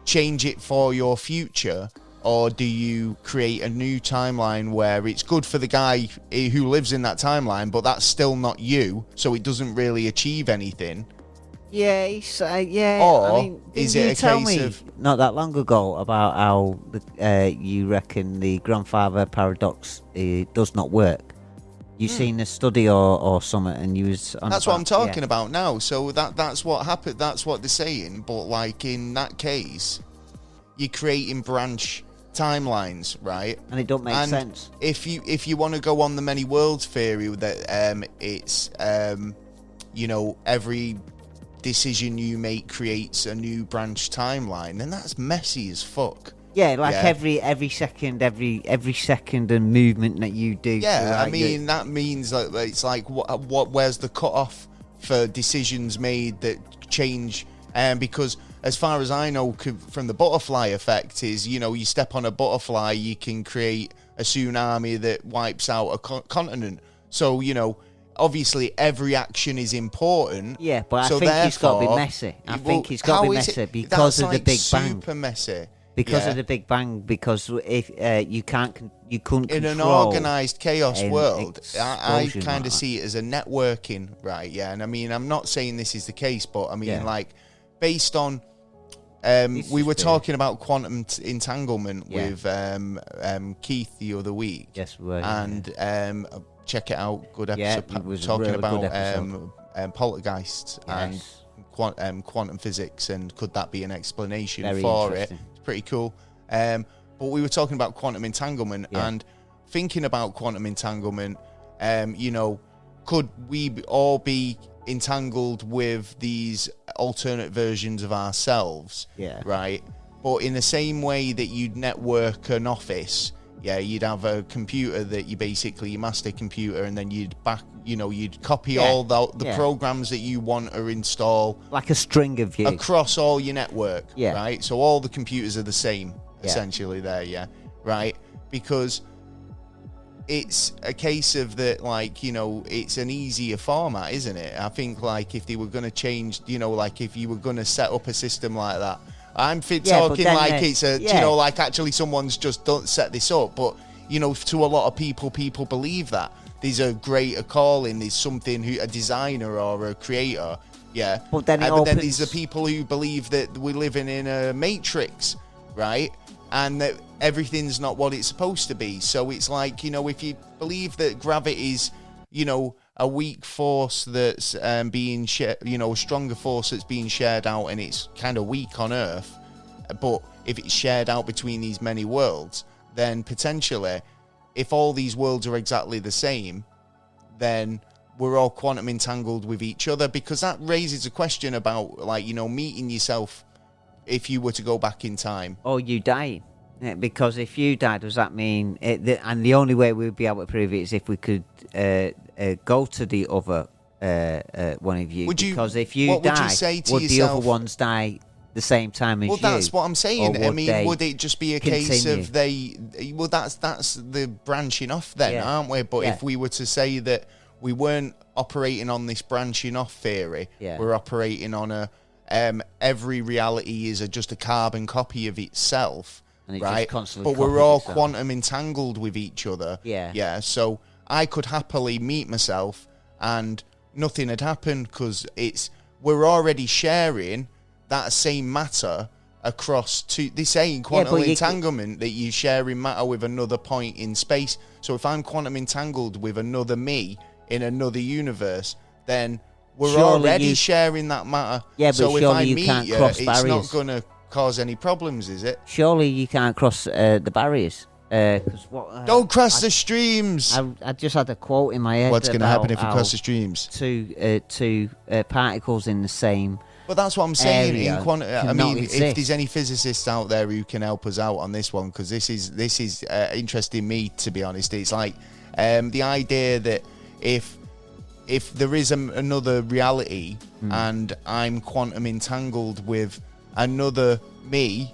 change it for your future, or do you create a new timeline where it's good for the guy who lives in that timeline, but that's still not you, so it doesn't really achieve anything? Yeah, Or I mean, is it a case of not that long ago about how you reckon the grandfather paradox does not work? You seen a study or something, and you was on that's what I'm talking about now. So that's what happened. That's what they're saying. But like in that case, you're creating branch timelines, right? And it don't make sense. If you want to go on the many worlds theory that it's you know, every decision you make creates a new branch timeline, then that's messy as fuck. Yeah, like every second and movement that you do. Yeah, I mean that means like it's like what where's the cutoff for decisions made that change? Because as far as I know from the butterfly effect is, you know, you step on a butterfly, you can create a tsunami that wipes out a continent. So, you know, obviously every action is important. Yeah, but I think it's got to be messy. I think it's got to be messy because of the Big Bang. Super messy. Because of the Big Bang, because if you couldn't in an organised chaos world, I kind of see it as a networking, right? Yeah, and I mean, I'm not saying this is the case, but I mean, like, based on, we were talking about quantum entanglement with Keith the other week. Yes, we were. And check it out, good episode. Was talking really about poltergeists and quantum physics, and could that be an explanation for it? Pretty cool. But we were talking about quantum entanglement and thinking about quantum entanglement. You know, could we all be entangled with these alternate versions of ourselves? Yeah. Right. But in the same way that you'd network an office, you'd have a computer that you basically your master computer, and then you'd copy all the programs that you want to install, like a string of you across all your network. Yeah. Right. So all the computers are the same essentially there. Yeah. Right. Because it's a case of that, like, you know, it's an easier format, isn't it? I think, like, if they were going to change, you know, like if you were going to set up a system like that, I'm talking like it's a, you know, like actually someone's just don't set this up. But, you know, to a lot of people believe that there's a greater calling, there's something, a designer or a creator. Yeah. But then there's the people who believe that we're living in a matrix, right? And that everything's not what it's supposed to be. So it's like, you know, if you believe that gravity's, you know, a weak force that's being shared, you know, a stronger force that's being shared out, and it's kind of weak on Earth, but if it's shared out between these many worlds, then potentially, if all these worlds are exactly the same, then we're all quantum entangled with each other, because that raises a question about, like, you know, meeting yourself if you were to go back in time. Or you dying. Yeah, because if you die, does that mean... and the only way we'd be able to prove it is if we could go to the other one of you. Because if you die, would the other ones die the same time as you? Well, that's what I'm saying. I mean, would it just be a case of they... Well, that's the branching off then, aren't we? But if we were to say that we weren't operating on this branching off theory, we're operating on a... every reality is just a carbon copy of itself, right? But we're all quantum entangled with each other. Yeah. So I could happily meet myself and nothing had happened, because we're already sharing that same matter across to this ain't quantum entanglement that you sharing matter with another point in space. So if I'm quantum entangled with another me in another universe, then we're already sharing that matter. Yeah, but so if I meet you, it's not going to cause any problems, is it? Surely you can't cross the barriers. Because what? Don't cross the streams. I just had a quote in my head. What's going to happen if you cross the streams? Two particles in the same. But that's what I'm saying. If there's any physicists out there who can help us out on this one, because this is interesting me, to be honest. It's like the idea that if there is another reality and I'm quantum entangled with another me,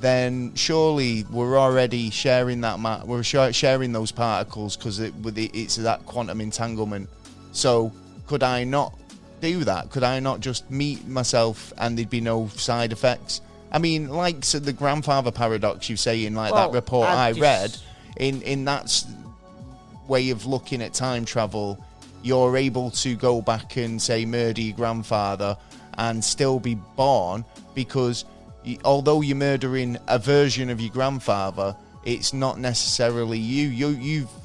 then surely we're already sharing that. We're sharing those particles because it's that quantum entanglement. So could I not do that? Could I not just meet myself and there'd be no side effects? I mean, like the grandfather paradox you say in that report I read, in that way of looking at time travel, you're able to go back and say murder your grandfather and still be born, because although you're murdering a version of your grandfather, it's not necessarily you.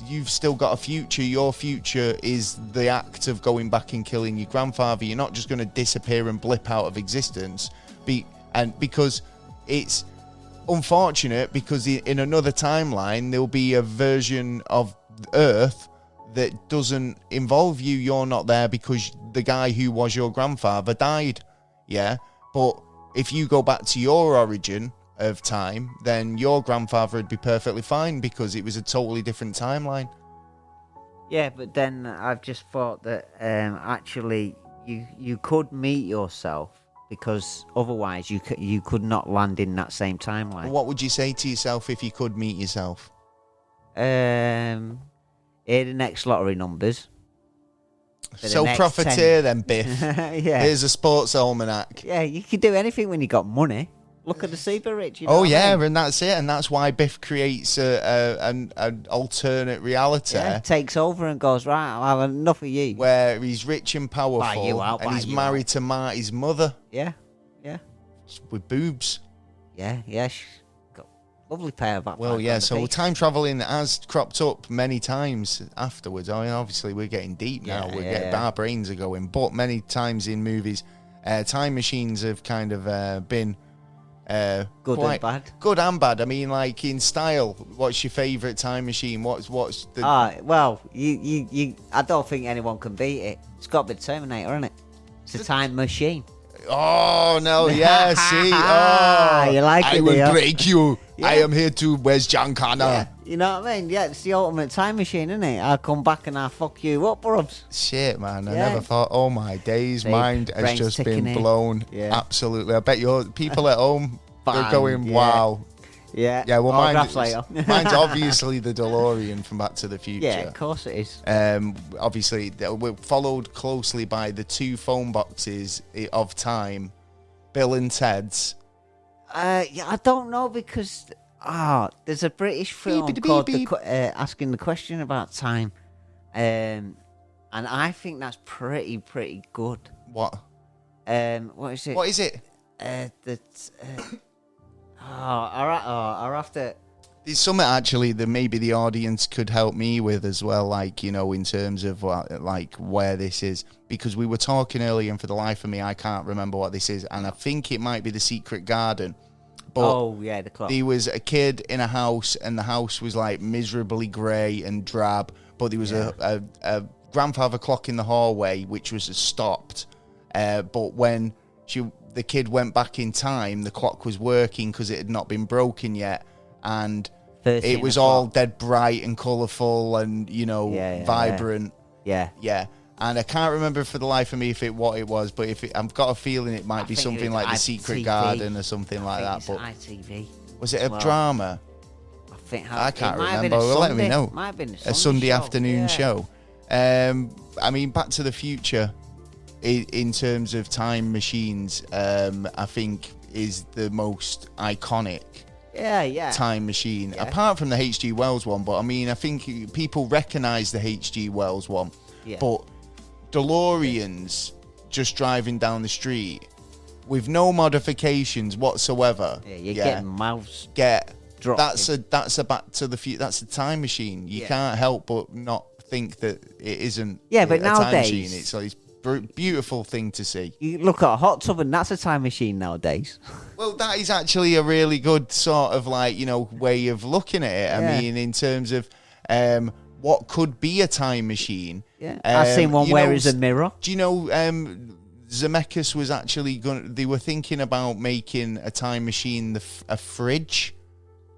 You've still got a future. Your future is the act of going back and killing your grandfather. You're not just going to disappear and blip out of existence. Because it's unfortunate, because in another timeline there'll be a version of Earth that doesn't involve you. You're not there because the guy who was your grandfather died. Yeah, but if you go back to your origin of time, then your grandfather would be perfectly fine because it was a totally different timeline. Yeah, but then I've just thought that actually you could meet yourself, because otherwise you could not land in that same timeline. What would you say to yourself if you could meet yourself? Here the next lottery numbers. So profiteer then, Biff. Yeah. Here's a sports almanac. Yeah, you can do anything when you got money. Look at the super rich. And that's it, and that's why Biff creates an alternate reality. Yeah, takes over and goes, right, I'll have enough of you. Where he's rich and powerful, and he's married to Marty's mother. Yeah. With boobs. Yeah, she's got a lovely pair of backpacks. Well, yeah, so time traveling has cropped up many times afterwards. I mean, obviously we're getting deep now. Our brains are going, but many times in movies, time machines have kind of been good and bad. Good and bad. I mean, like in style, what's your favourite time machine? What's the? Well, you. I don't think anyone can beat it. It's got to be Terminator, isn't it? It's a time machine. Oh no! Yeah, see. You like it? I will break you. Yeah. I am here to. Where's John Connor? Yeah. You know what I mean? Yeah, it's the ultimate time machine, isn't it? I'll come back and I'll fuck you up, brubs. Shit, man. I never thought. Oh my days, mind has just been blown. Yeah. Absolutely. I bet your people at home are going, wow. Yeah. Yeah. Well, mine's obviously the DeLorean from Back to the Future. Yeah, of course it is. Obviously, we're followed closely by the two phone boxes of time, Bill and Ted's. I don't know, because there's a British film called Asking the Question About Time, and I think that's pretty good. What? What is it? What is it? I'll have to. There's something actually that maybe the audience could help me with as well, like, you know, in terms of like where this is, because we were talking earlier and for the life of me I can't remember what this is, and I think it might be the Secret Garden. But the clock. There was a kid in a house, and the house was like miserably grey and drab, but there was a grandfather clock in the hallway which was stopped, but when the kid went back in time, the clock was working because it had not been broken yet, and it was all dead bright and colourful and, you know, vibrant. Yeah. And I can't remember for the life of me what it was, but I've got a feeling it might be something like the Secret Garden or something like that. But ITV. Was it a drama? I can't remember. Well, let me know. Might have been a Sunday afternoon show. I mean, Back to the Future, in terms of time machines, I think is the most iconic time machine, apart from the H.G. Wells one. But I mean, I think people recognise the H.G. Wells one, but DeLoreans just driving down the street with no modifications whatsoever. Yeah, you're getting mouths dropped. That's a Back to the Future. That's a time machine. You can't help but not think that it isn't. Yeah, but a nowadays time machine. It's beautiful thing to see. You look at a hot tub and that's a time machine nowadays. Well, that is actually a really good sort of like, way of looking at it. I mean, in terms of what could be a time machine. Yeah, I've seen one where it's a mirror. Do you know Zemeckis was actually they were thinking about making a time machine a fridge.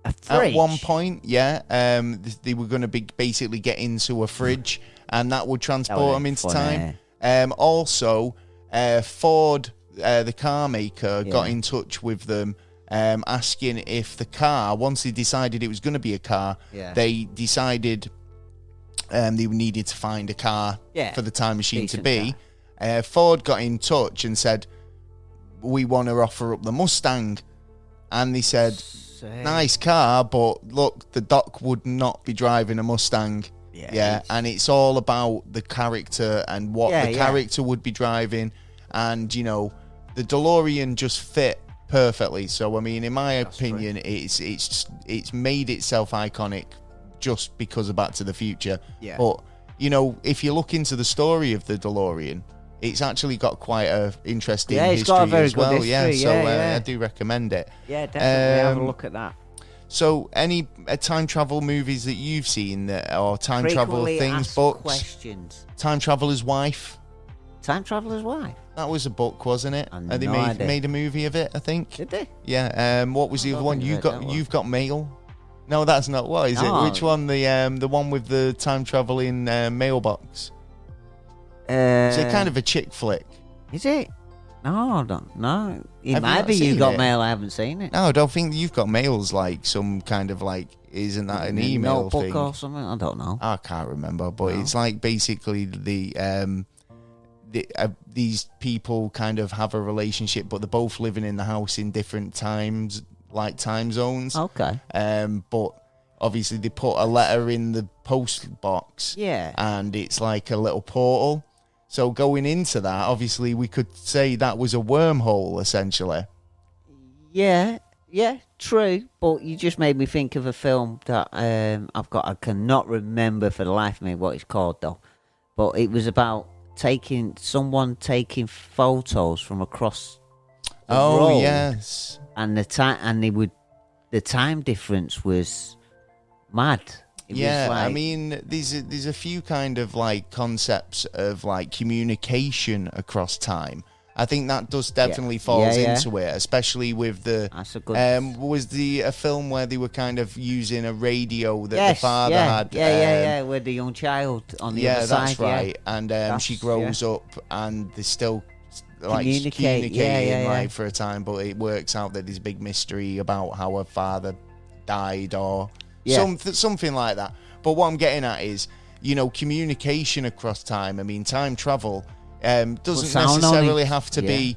A fridge? At one point, yeah. They were going to basically get into a fridge and that would transport them into time. Also, Ford, the car maker, got in touch with them asking if the car, once they decided it was going to be a car, they decided they needed to find a car for the time machine to be. Ford got in touch and said, we want to offer up the Mustang. And they said, nice car, but look, the Doc would not be driving a Mustang. And it's all about the character and what the character would be driving. And, the DeLorean just fit perfectly. So, I mean, in my opinion, it's made itself iconic just because of Back to the Future. Yeah. But, if you look into the story of the DeLorean, it's actually got quite a interesting history it's got a very as well. Good history. I do recommend it. Yeah, definitely have a look at that. So, any time travel movies that you've seen or time travel things, books? Questions. Time Traveler's Wife. Time Traveler's Wife. That was a book, wasn't it? They made a movie of it, I think. Did they? Yeah. What was the other one? You've got Mail. No, that's not. What is it? Which one? The one with the time traveling mailbox. It's a kind of a chick flick. Is it? No, I don't know. It might be You Got Mail. I haven't seen it. No, I don't think You've Got Mail's like some kind of like, isn't that an email notebook thing? or something? I don't know. I can't remember, but it's like basically these people kind of have a relationship, but they're both living in the house in different times, like time zones. Okay. But obviously they put a letter in the post box. Yeah. And it's like a little portal. So going into that, obviously we could say that was a wormhole, essentially. Yeah, true. But you just made me think of a film that I cannot remember for the life of me what it's called though. But it was about someone taking photos from across the road. Yes. And the time difference was mad. I mean, there's a few kind of like concepts of like communication across time. I think that does definitely falls into it, especially with the. That's a good. Was a film where they were kind of using a radio that the father had? With the young child on the other side. Yeah, that's right. And she grows up, and they still like communicating like for a time, but it works out that there's a big mystery about how her father died or. Something like that. But what I'm getting at is, communication across time. I mean, time travel doesn't necessarily have to be,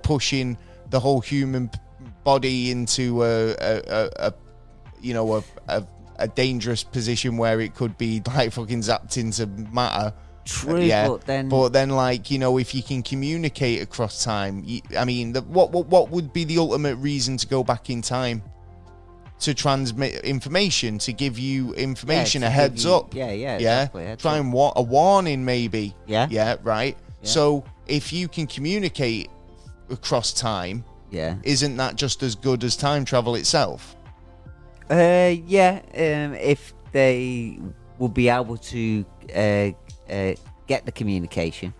pushing the whole human body into a dangerous position where it could be like fucking zapped into matter. True, but then, like, if you can communicate across time, I mean, what would be the ultimate reason to go back in time? To transmit information, to give you information, a heads up. Exactly. Try and a warning, maybe. Yeah, right. Yeah. So if you can communicate across time, isn't that just as good as time travel itself? If they will be able to get the communication,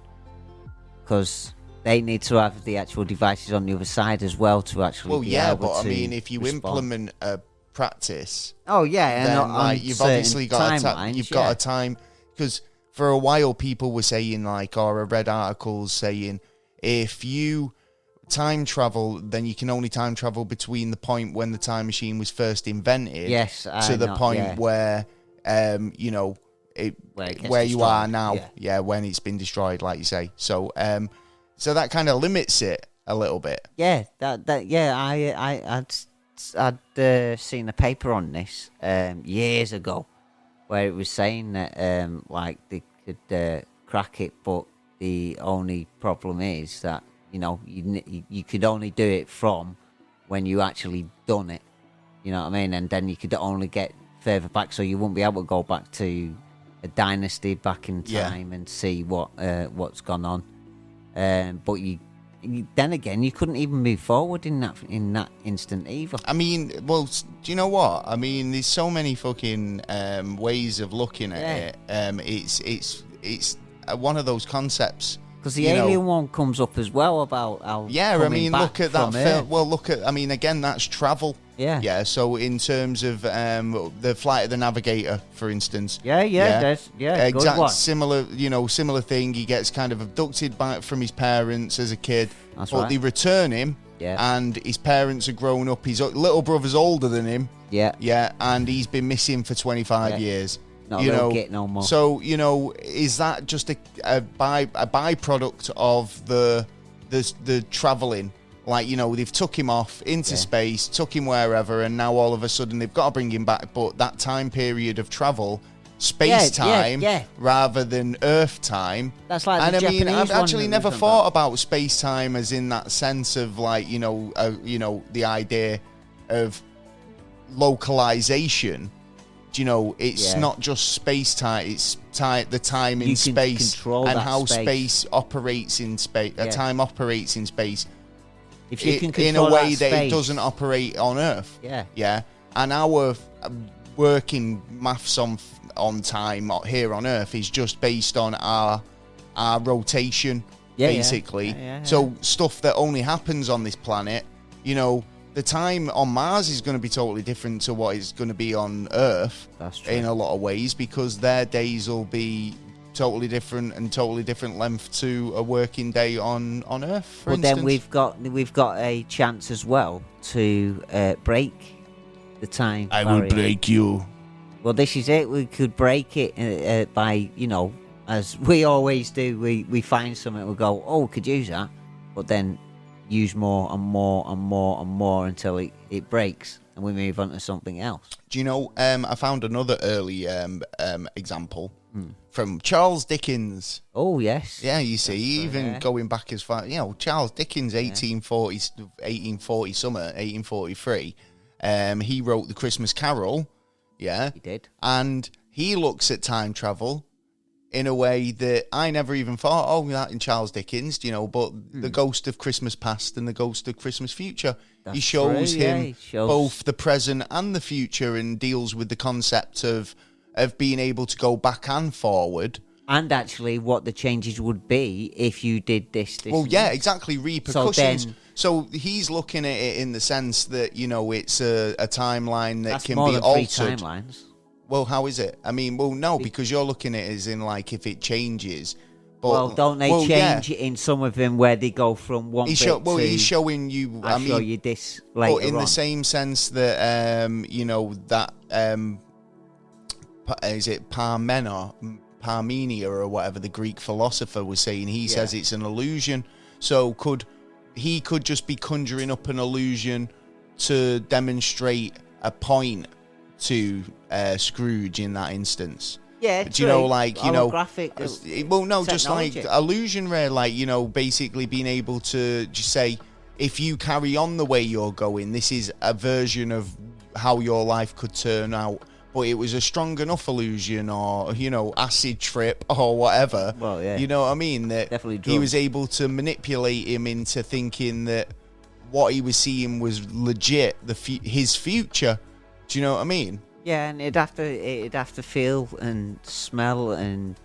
because they need to have the actual devices on the other side as well to actually be able to. I mean, if you implement a practice, then you've obviously got a time, because for a while people were saying like, or I read articles saying if you time travel, then you can only time travel between the point when the time machine was first invented, to the point where where you are now, when it's been destroyed, like you say. So so that kind of limits it a little bit. I'd seen a paper on this years ago where it was saying that like they could crack it, but the only problem is that you could only do it from when you actually done it. You know what I mean? And then you could only get further back, so you wouldn't be able to go back to a dynasty back in time and see what's gone on. But then again, you couldn't even move forward in that instant either. I mean, well, do you know what? I mean, there's so many fucking ways of looking at it. It's one of those concepts. Because the alien one comes up as well about how. Yeah, I mean, look at that film. Well, I mean, again, that's travel. Yeah. Yeah. So in terms of the Flight of the Navigator, for instance. Yeah. Exact similar thing. He gets kind of abducted from his parents as a kid. That's but right. they return him. Yeah. And his parents are grown up. His little brother's older than him. Yeah. Yeah. And he's been missing for 25 years. Not get no more. So, is that just a byproduct of the travelling? Like, they've took him off into space, took him wherever, and now all of a sudden they've got to bring him back. But that time period of travel, space time rather than Earth time. That's like the Japanese I've actually one never thought about space time as in that sense of like, the idea of localization. It's not just space time; it's the time in space and how space operates in space. Time operates in space. If you can in a way that it doesn't operate on Earth. Yeah. And our working maths on time here on Earth is just based on our rotation, basically. So stuff that only happens on this planet, the time on Mars is going to be totally different to what it's going to be on Earth. That's true. In a lot of ways, because their days will be totally different and totally different length to a working day on Earth, for instance. Then we've got a chance as well to break the time I barrier. will break you. Well, this is it. We could break it by, as we always do, we find something, we go, oh, we could use that, but then use more and more and more and more until it breaks and we move on to something else. Do you know, I found another early example from Charles Dickens. Oh, yes. Yeah, you see, even going back as far, Charles Dickens, 1840 summer, 1843, he wrote The Christmas Carol. Yeah. He did. And he looks at time travel in a way that I never even thought, that in Charles Dickens, but the ghost of Christmas past and the ghost of Christmas future. He shows him both the present and the future and deals with the concept of being able to go back and forward. And actually what the changes would be if you did this. Well, yeah, exactly. Repercussions. So he's looking at it in the sense that, it's a timeline that can be altered. That's more than 3 timelines. Well, how is it? I mean, no, because you're looking at it as in like if it changes. But, don't they change it in some of them where they go from one bit to... he's showing you... I'll show you this later on. But in the same sense that, is it Parmenia or whatever the Greek philosopher was saying? He says it's an illusion. So he could just be conjuring up an illusion to demonstrate a point to Scrooge in that instance. Yeah, do you know, like, holographic just like illusionary, like, basically being able to just say, if you carry on the way you're going, this is a version of how your life could turn out. But it was a strong enough illusion, or acid trip or whatever. Well, yeah, you know what I mean. That definitely he was able to manipulate him into thinking that what he was seeing was legit, his future. Do you know what I mean? Yeah, and it'd have to feel and smell, and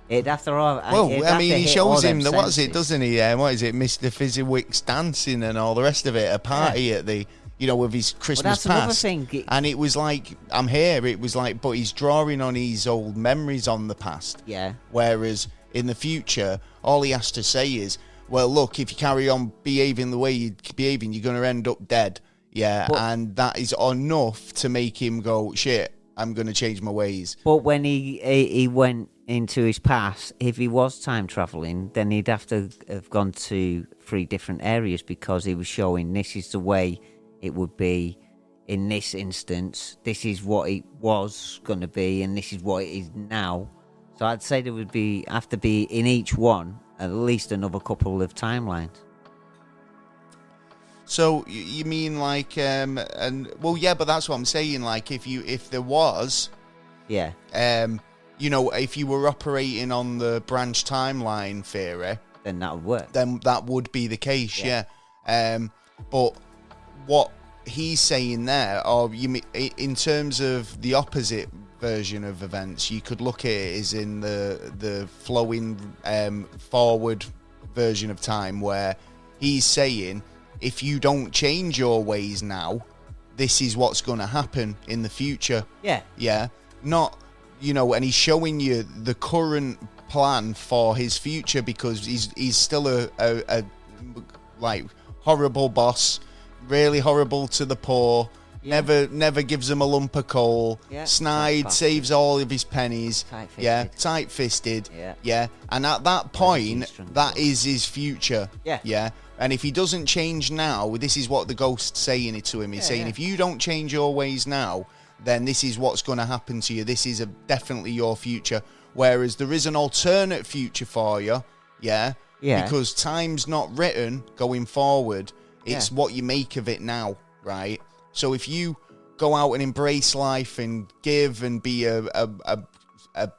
it'd have to. Well, he shows him the what is it, doesn't he? What is it, Mr. Fezziwig's dancing and all the rest of it? A party at the, with his Christmas past. Another thing. And it was like, I'm here. It was like, but he's drawing on his old memories on the past. Yeah. Whereas in the future, all he has to say is, well, look, if you carry on behaving the way you're behaving, you're going to end up dead. Yeah, and that is enough to make him go, shit, I'm going to change my ways. But when he went into his past, if he was time travelling, then he'd have to have gone to 3 different areas, because he was showing this is the way it would be in this instance. This is what it was going to be, and this is what it is now. So I'd say there would have to be in each one at least another couple of timelines. So you mean like, but that's what I'm saying. Like if there was, if you were operating on the branch timeline theory, then that would work. Then that would be the case, yeah. But what he's saying there, or in terms of the opposite version of events, you could look at it as in the flowing forward version of time, where he's saying, if you don't change your ways now, this is what's going to happen in the future. Yeah. Not, and he's showing you the current plan for his future, because he's still a like horrible boss, really horrible to the poor. Never gives them a lump of coal. Snide, saves all of his pennies. Tight-fisted. And at that point, that is his future. And if he doesn't change now, this is what the ghost's saying it to him. He's saying, if you don't change your ways now, then this is what's going to happen to you. This is definitely your future. Whereas there is an alternate future for you, because time's not written going forward. It's what you make of it now, right? So if you go out and embrace life and give and be a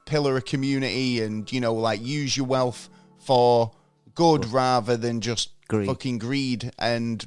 pillar of community and, use your wealth for good rather than just fucking greed and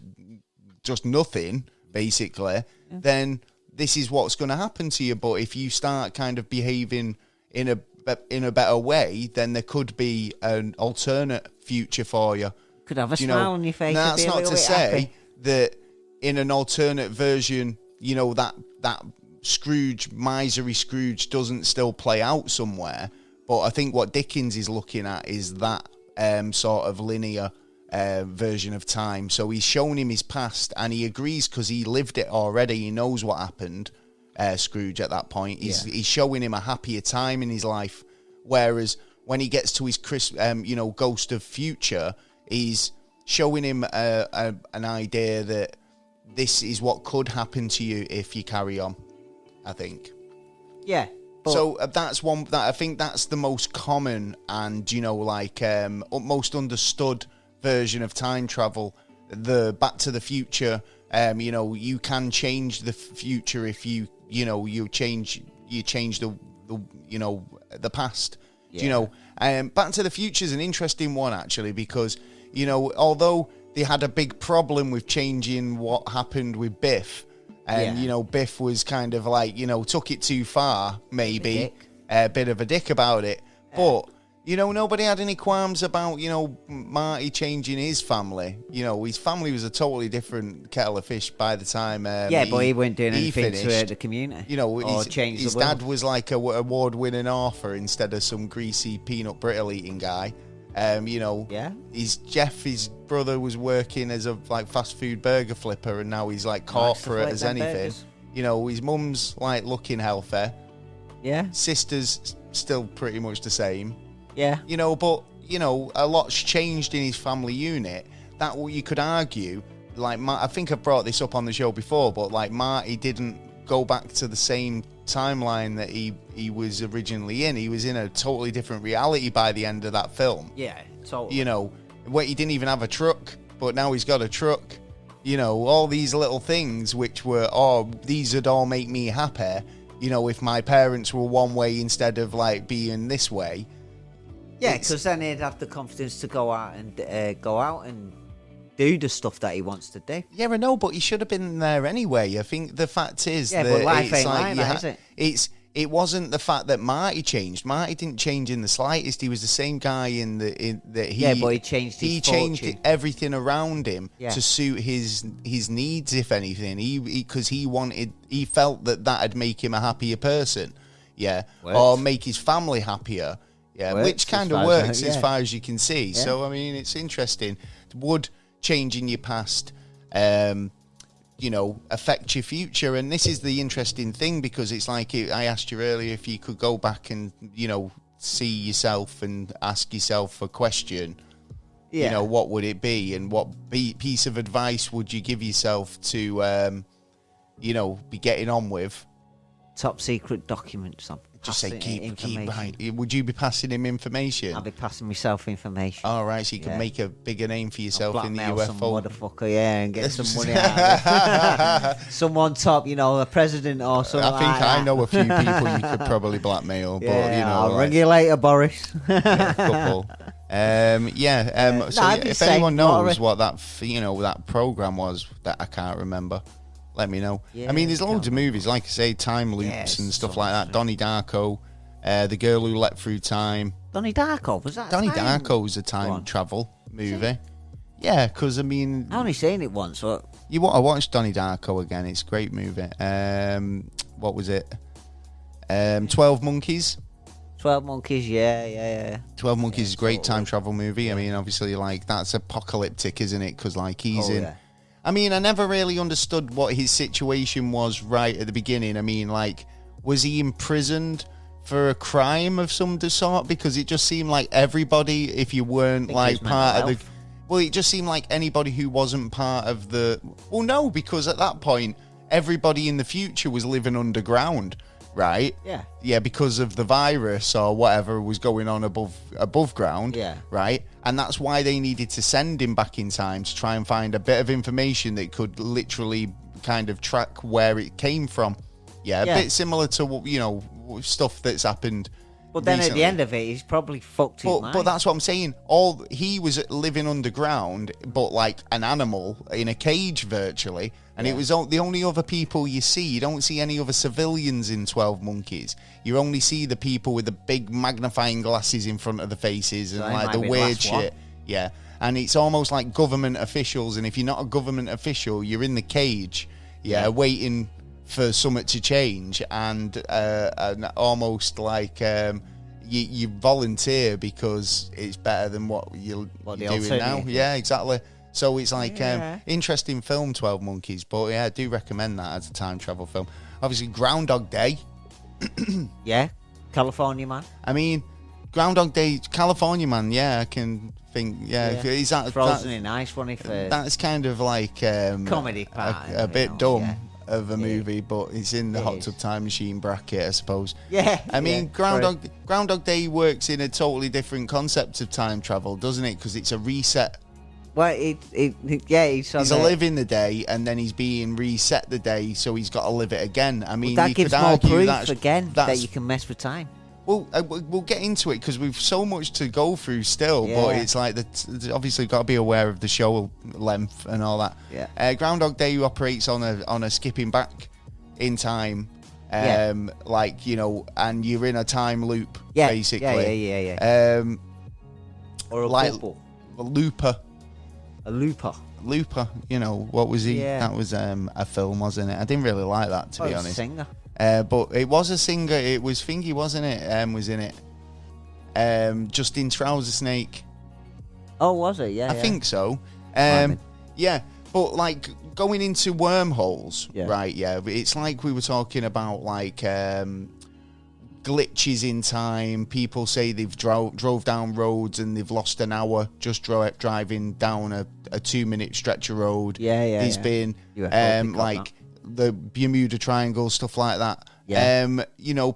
just nothing, basically, then this is what's going to happen to you. But if you start kind of behaving in a better way, then there could be an alternate future for you. Could have a smile on your face. That's not to say that in an alternate version, that Scrooge, misery Scrooge, doesn't still play out somewhere. But I think what Dickens is looking at is that sort of linear version of time. So he's shown him his past, and he agrees because he lived it already. He knows what happened, Scrooge, at that point. He's showing him a happier time in his life. Whereas when he gets to his Ghost of Future, he's showing him an idea that this is what could happen to you if you carry on, I think. So that's one that I think that's the most common and, most understood version of time travel. The Back to the Future, you can change the future if you change the past. Back to the Future is an interesting one, actually, because, although they had a big problem with changing what happened with Biff, and, Biff was kind of like, took it too far, maybe, a bit of a dick about it. But, nobody had any qualms about, Marty changing his family. His family was a totally different kettle of fish by the time but he wasn't doing anything to hurt the community. His dad was like a award-winning author instead of some greasy peanut brittle-eating guy. His brother was working as a fast food burger flipper, and now he's like corporate as anything. His mum's like looking healthy. Sister's still pretty much the same. But a lot's changed in his family unit. That you could argue, I think I've brought this up on the show before, but Marty didn't go back to the same timeline that he was originally in. He was in a totally different reality by the end of that film. Totally. He didn't even have a truck, but now he's got a truck. All these little things which were, these would all make me happy. If my parents were one way instead of being this way. Because then he'd have the confidence to go out and do the stuff that he wants to do. I know, but he should have been there anyway. I think the fact is that but life ain't like that, is it? It wasn't the fact that Marty changed. Marty didn't change in the slightest. He was the same guy but he changed. He changed everything around him to suit his needs, if anything. Because he felt that'd make him a happier person, or make his family happier, which kind of works as far as you can see. So I mean, it's interesting. Would changing your past affect your future? And this is the interesting thing, because it's I asked you earlier if you could go back and see yourself and ask yourself a question, what would it be, and what piece of advice would you give yourself to be getting on with top secret documents. Just say keep right. Would you be passing him information? I'll be passing myself information. All right, so you can make a bigger name for yourself in the UFO. Some motherfucker, and get some money out of it. Someone top, a president or something. I think I know a few people you could probably blackmail, but I'll ring you later, Boris. Couple. So if anyone knows what that program was that I can't remember, let me know. I mean, there's loads of movies, like I say, time loops and stuff like that. Donnie Darko, The Girl Who Leapt Through Time. Donnie Darko, was that? Donnie Darko was a time travel movie. Yeah, because I mean, I only seen it once. So you want to watch Donnie Darko again? It's a great movie. What was it? 12 Monkeys. 12 Monkeys, yeah. 12 Monkeys is a great time travel movie. I mean, obviously, like, that's apocalyptic, isn't it? Because, like, he's in... Yeah. I mean, I never really understood what his situation was right at the beginning. I mean, like, was he imprisoned for a crime of some sort? Because it just seemed like everybody, if you weren't, like, part of the... Well, it just seemed like anybody who wasn't part of the... Well, no, because at that point, everybody in the future was living underground. Right? Yeah, because of the virus or whatever was going on above ground. Yeah. Right? And that's why they needed to send him back in time to try and find a bit of information that could literally kind of track where it came from. Yeah, a bit similar to, stuff that's happened. But then recently. At the end of it, he's probably fucked his mind. But that's what I'm saying. He was living underground, but like an animal in a cage virtually. And it was the only other people you see. You don't see any other civilians in 12 Monkeys. You only see the people with the big magnifying glasses in front of the faces and like the weird shit. Yeah. And it's almost like government officials. And if you're not a government official, you're in the cage, waiting for something to change. And almost like you volunteer because it's better than what you're doing now. Yeah, exactly. So it's like interesting film, 12 Monkeys. But yeah, I do recommend that as a time travel film. Obviously, Groundhog Day. Yeah, California Man. I mean, Groundhog Day, California Man. Yeah, I can think. Yeah, is that Frozen in Ice one? If that's kind of like comedy part, a bit dumb of a movie, but it's in the Hot Tub Time Machine bracket, I suppose. Yeah. I mean, Groundhog Day works in a totally different concept of time travel, doesn't it? Because it's a reset. Well, he's alive in the day, and then he's being reset the day, so he's got to live it again. I mean, that gives more proof that you can mess with time. Well, we'll get into it because we've so much to go through still, but it's like obviously got to be aware of the show length and all that. Yeah. Groundhog Day operates on a skipping back in time, like and you're in a time loop basically. Yeah. Or a like bubble. A looper. A looper. What was he? Yeah. That was a film, wasn't it? I didn't really like that, to be honest. A singer. But it was a singer. It was Thingy, wasn't it? Was in it. Justin Trouser Snake. Oh, was it? Yeah. I think so. Yeah. But like going into wormholes, right? Yeah. It's like we were talking about, like glitches in time. People say they've drove down roads and they've lost an hour just driving down a 2-minute stretch of road. There's been like the Bermuda Triangle, stuff like that.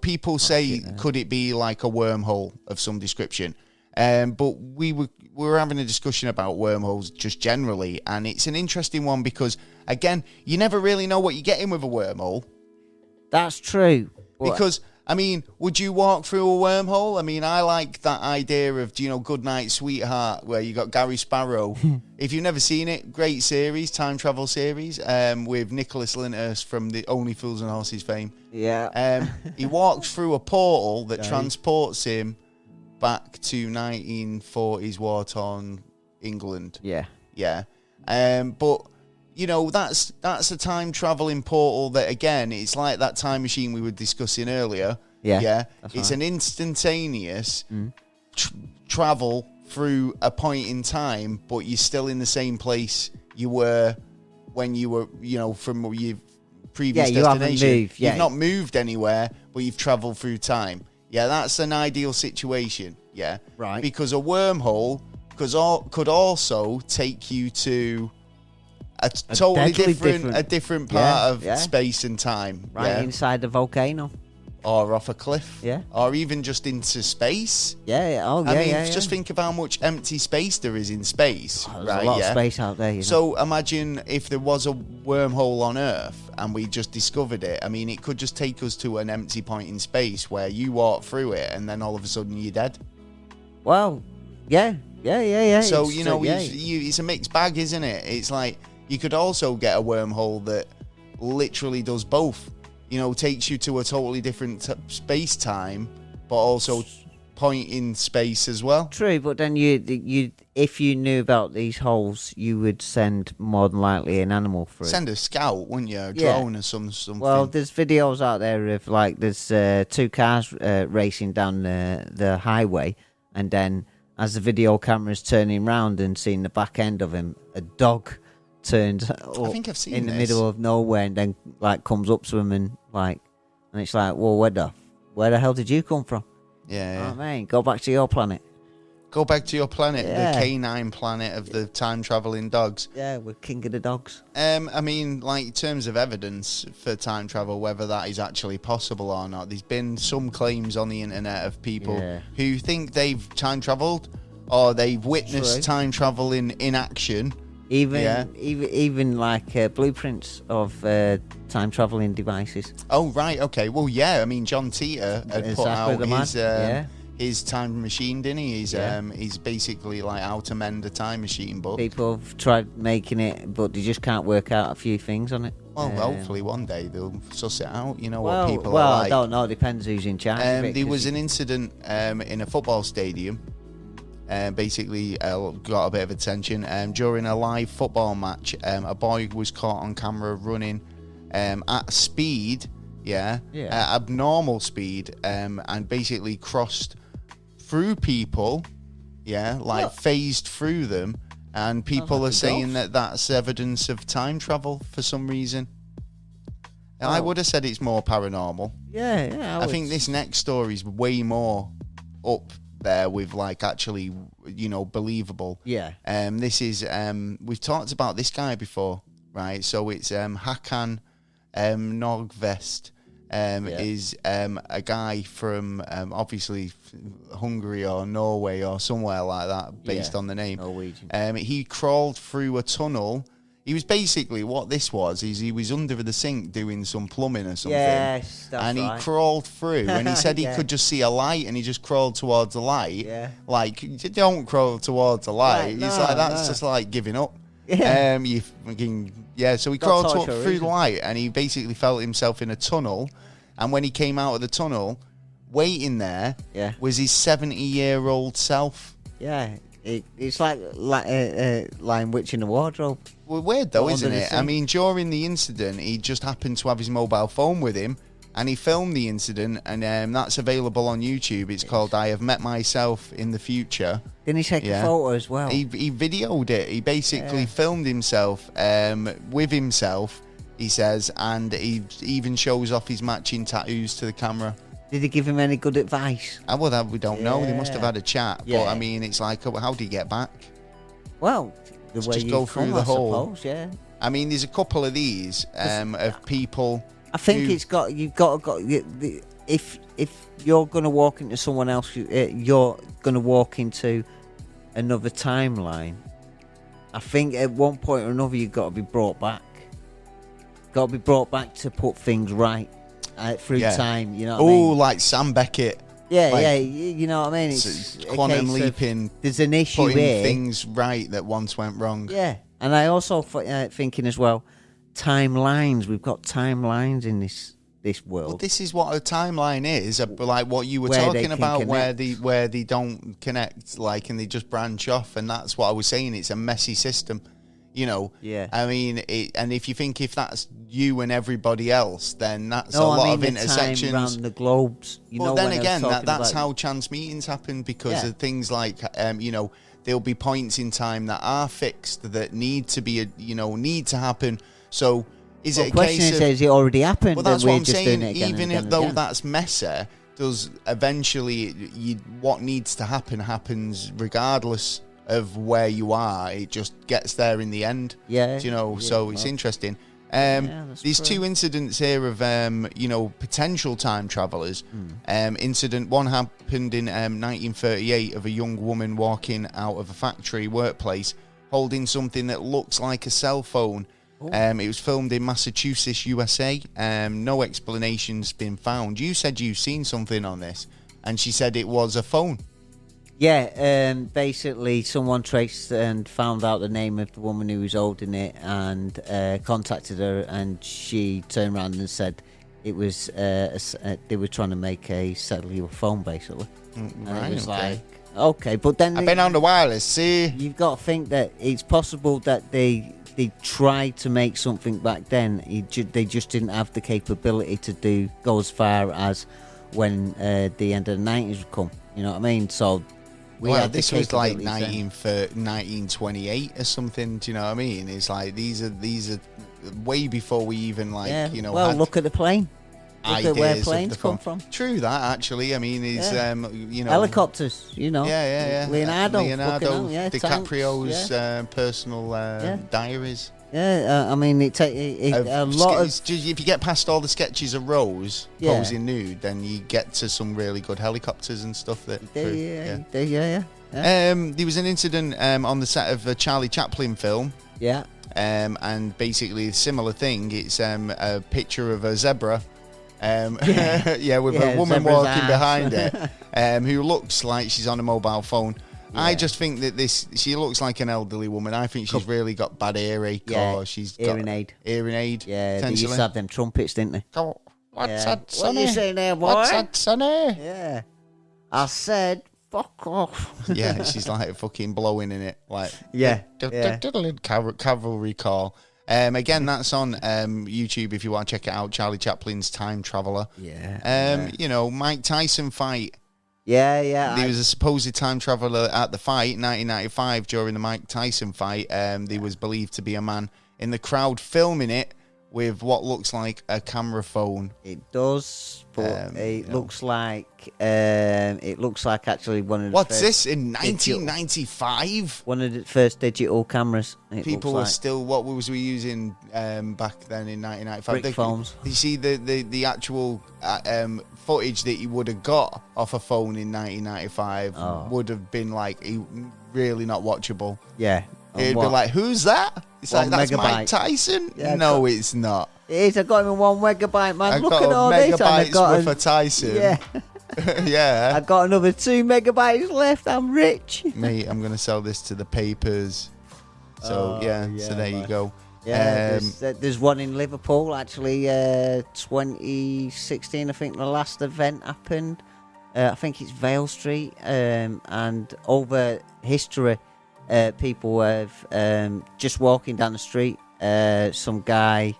People say could it be like a wormhole of some description, but we were having a discussion about wormholes just generally, and it's an interesting one because again, you never really know what you're getting with a wormhole. That's true. Because I mean, would you walk through a wormhole? I mean, I like that idea of, Goodnight Sweetheart, where you got Gary Sparrow. If you've never seen it, great series, time travel series, with Nicholas Lyndhurst from the Only Fools and Horses fame. Yeah. He walks through a portal that transports him back to 1940s war-torn England. Yeah. Yeah. But that's a time traveling portal that, again, it's like that time machine we were discussing earlier. Yeah. It's an instantaneous travel through a point in time, but you're still in the same place you were when you were, from your previous destination. Haven't moved. You've not moved anywhere, but you've traveled through time. Yeah, that's an ideal situation. Yeah. Right. Because a wormhole could also take you to a totally different a different part of space and time. Right inside the volcano. Or off a cliff. Yeah. Or even just into space. Yeah. Oh, I mean, just think of how much empty space there is in space. There's a lot of space out there. So imagine if there was a wormhole on Earth and we just discovered it. I mean, it could just take us to an empty point in space where you walk through it and then all of a sudden you're dead. Well, yeah. So, it's a mixed bag, isn't it? It's like you could also get a wormhole that literally does both. Takes you to a totally different space time, but also point in space as well. True, but then you if you knew about these holes, you would send more than likely an animal through. Send a scout, wouldn't you? A drone or something. Well, there's videos out there of there's two cars racing down the highway, and then as the video camera's turning round and seeing the back end of him, a dog turns up I think I've seen in the middle of nowhere and then comes up to him and it's like, well, where the hell did you come from? Yeah. Oh, man, go back to your planet. Go back to your planet, the canine planet of the time traveling dogs. Yeah, we're king of the dogs. I mean, in terms of evidence for time travel, whether that is actually possible or not, there's been some claims on the internet of people who think they've time traveled or they've witnessed time travel in action. Even blueprints of time traveling devices. Oh right, okay. Well, yeah. I mean, John Titor had put out his time machine, didn't he? He's basically how to mend a time machine book. People have tried making it, but they just can't work out a few things on it. Well, hopefully one day they'll suss it out. What people are like. Well, I don't know. It depends who's in charge of it. There was an incident in a football stadium. Basically got a bit of attention. During a live football match, a boy was caught on camera running at speed, abnormal speed, and basically crossed through people, phased through them, and people are saying that's evidence of time travel for some reason. I would have said it's more paranormal. Yeah. I think this next story is way more up there with actually believable. This is we've talked about this guy before, right? So it's Hakan Norgvest is a guy from obviously Hungary or Norway or somewhere like that based on the name. Norwegian. He crawled through a tunnel. He was basically, what this was, is he was under the sink doing some plumbing or something. Yes, that's and he right. crawled through, and he said he could just see a light, and he just crawled towards the light. Yeah. You don't crawl towards the light. Right, It's that's just giving up. Yeah. So he crawled through the light, and he basically felt himself in a tunnel. And when he came out of the tunnel, waiting there was his 70-year-old self. Yeah. It's like Lion Witch in the Wardrobe. Well, weird though, isn't it? I mean, during the incident, he just happened to have his mobile phone with him, and he filmed the incident, and that's available on YouTube. It's called "I Have Met Myself in the Future." Didn't he take a photo as well? He videoed it. He basically filmed himself with himself, he says, and he even shows off his matching tattoos to the camera. Did he give him any good advice? Well, we don't know. They must have had a chat. But, I mean, it's how do you get back? Well, the way just go through the hole. Suppose, yeah. I mean, there's a couple of these of people. I think you've got if you're going to walk into someone else, you're going to walk into another timeline. I think at one point or another, you've got to be brought back. Got to be brought back to put things right. Through time, you know what I mean? Like Sam Beckett. Yeah, you know what I mean? It's quantum leaping. There's an issue putting here. Things right that once went wrong. Yeah, and I also thinking as well, timelines. We've got timelines in this world. Well, this is what a timeline is, like what you were talking about, where they don't connect, and they just branch off, and that's what I was saying. It's a messy system. I mean, and if you think if that's you and everybody else, then that's a lot of intersections around the globes. Then again, that's how chance meetings happen because of things like, there'll be points in time that are fixed that need to be, need to happen. So is it a case of? Says it already happened. Well, that's what I'm saying. Even though that's messy, does eventually what needs to happen happens regardless of where you are. It just gets there in the end. Yeah. You know, so it's interesting. These true. two incidents here of, potential time travelers. Incident one happened in 1938 of a young woman walking out of a factory workplace holding something that looks like a cell phone. It was filmed in Massachusetts, USA. No explanation's been found. You said you've seen something on this, and she said it was a phone. Yeah, basically someone traced and found out the name of the woman who was holding it and contacted her, and she turned around and said it was they were trying to make a cellular phone, basically. And it was like, okay, but then I've been on the wireless, see? You've got to think that it's possible that they tried to make something back then. They just didn't have the capability to go as far as when the end of the 90s would come. You know what I mean? So this was like 1928 or something. Do you know what I mean? It's like these are way before we even Well, look at the plane. Look at where planes come from. True that, actually. I mean, helicopters. Yeah. Leonardo DiCaprio's personal diaries. Yeah, I mean, a lot of... If you get past all the sketches of Rose posing nude, then you get to some really good helicopters and stuff. There was an incident on the set of a Charlie Chaplin film. Yeah. And basically a similar thing. It's a picture of a zebra. With a woman walking behind it, who looks like she's on a mobile phone. Yeah. I just think that she looks like an elderly woman. I think she's really got bad earache, or she's hearing got aid. Hearing aid. Yeah, they used to have them trumpets, didn't they? Oh, what's that, Sonny? What are you saying there, boy? What's that, Sonny? Yeah. I said, fuck off. Yeah, she's like fucking blowing in it. Like, cavalry call. Again, that's on YouTube if you want to check it out. Charlie Chaplin's Time Traveler. Mike Tyson fight. Yeah. There was a supposed time traveler at the fight in 1995 during the Mike Tyson fight. There was believed to be a man in the crowd filming it with what looks like a camera phone. It does, but it looks like actually one of the What's this in 1995? One of the first digital cameras. People were still, what was we using back then in 1995? Brick phones. You see the actual footage that you would have got off a phone in 1995 would have been like really not watchable. Yeah. It'd be like, who's that? It's like, that's Mike Tyson? Yeah, no, it's not. It is. I got him in 1 megabyte, man. Look at all this. I got worth of Tyson. Yeah. Yeah. I got another 2 megabytes left. I'm rich. Mate, I'm going to sell this to the papers. So, so there you go. Yeah, there's one in Liverpool, actually, 2016, I think the last event happened. I think it's Vale Street, and over history, people have just walking down the street, some guy,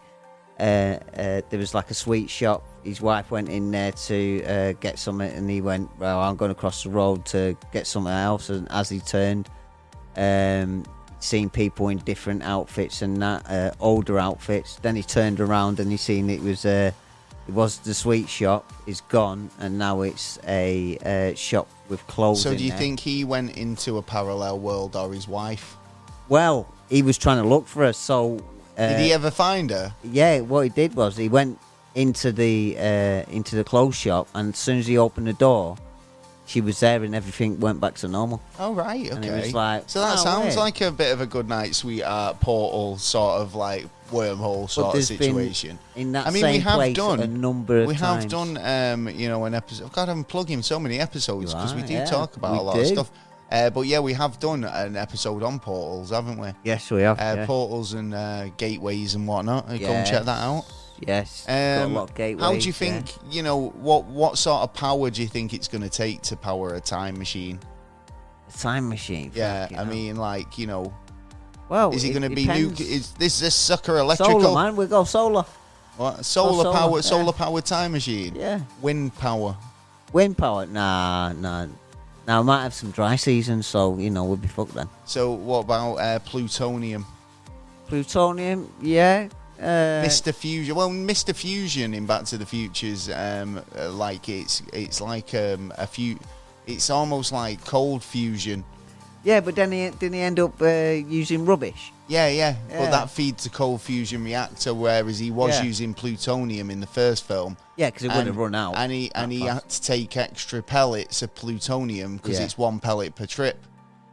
there was like a sweet shop, his wife went in there to get something, and he went, well, I'm going to cross the road to get something else, and as he turned, seen people in different outfits and that, older outfits. Then he turned around and he seen it was the sweet shop is gone, and now it's a shop with clothes. So do you there. think he went into a parallel world, or his wife? Well, he was trying to look for her. So did he ever find her? Yeah, what he did was he went into the clothes shop, and as soon as he opened the door, she was there, and everything went back to normal. Oh, right, okay. And it was like, so that sounds like a bit of a good night, sweetheart portal, sort of like wormhole sort of situation. In that same place a number of times. We have done, an episode. God, I'm plugging so many episodes because we do talk about a lot of stuff. But yeah, we have done an episode on portals, haven't we? Yes, we have. Portals and gateways and whatnot. Go and check that out. Yes, got a lot of gateways. How do you think, what sort of power do you think it's going to take to power a time machine? A time machine? Yeah, I mean, well, is it going to be nuke? Is this sucker electrical? Solar, man, we go solar. What? Solar power time machine? Yeah. Wind power? Nah. Now, we might have some dry seasons, so, we'll be fucked then. So, what about plutonium? Plutonium, yeah. Mr. Fusion. Well, Mr. Fusion in Back to the Future's like it's like a few. It's almost like cold fusion. Yeah, but then didn't he end up using rubbish? Yeah. But that feeds a cold fusion reactor, whereas he was using plutonium in the first film. Yeah, because it wouldn't have run out. And he had to take extra pellets of plutonium because it's 1 pellet per trip.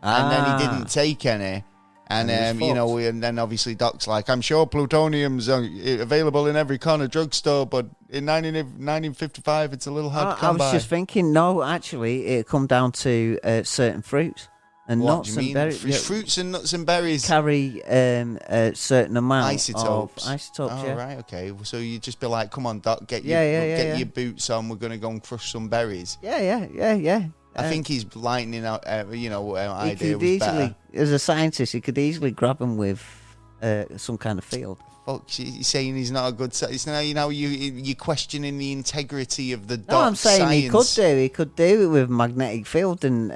And then he didn't take any. And and then obviously Doc's like, I'm sure plutonium's available in every corner drugstore, but in 1955 it's a little hard to come by. I was just thinking, no, actually, it come down to certain fruits and nuts and berries. Fruits and nuts and berries carry a certain amount isotopes. Of isotopes. Oh, right, okay. So you just be like, come on, Doc, get your boots on. We're going to go and crush some berries. Yeah. I think he's lightening out, idea was better. As a scientist, he could easily grab them with some kind of field. Fuck, you're saying he's not a good scientist. You're questioning the integrity of the No, I'm saying science. He could do it with magnetic field and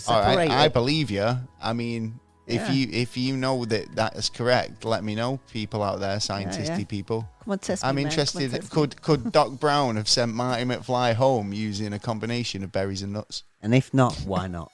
separate right, I it. believe you. I mean, if you know that is correct, let me know, people out there, scientisty people. Come on, test I'm me, interested. man. Could Doc Brown have sent Marty McFly home using a combination of berries and nuts? And if not, why not?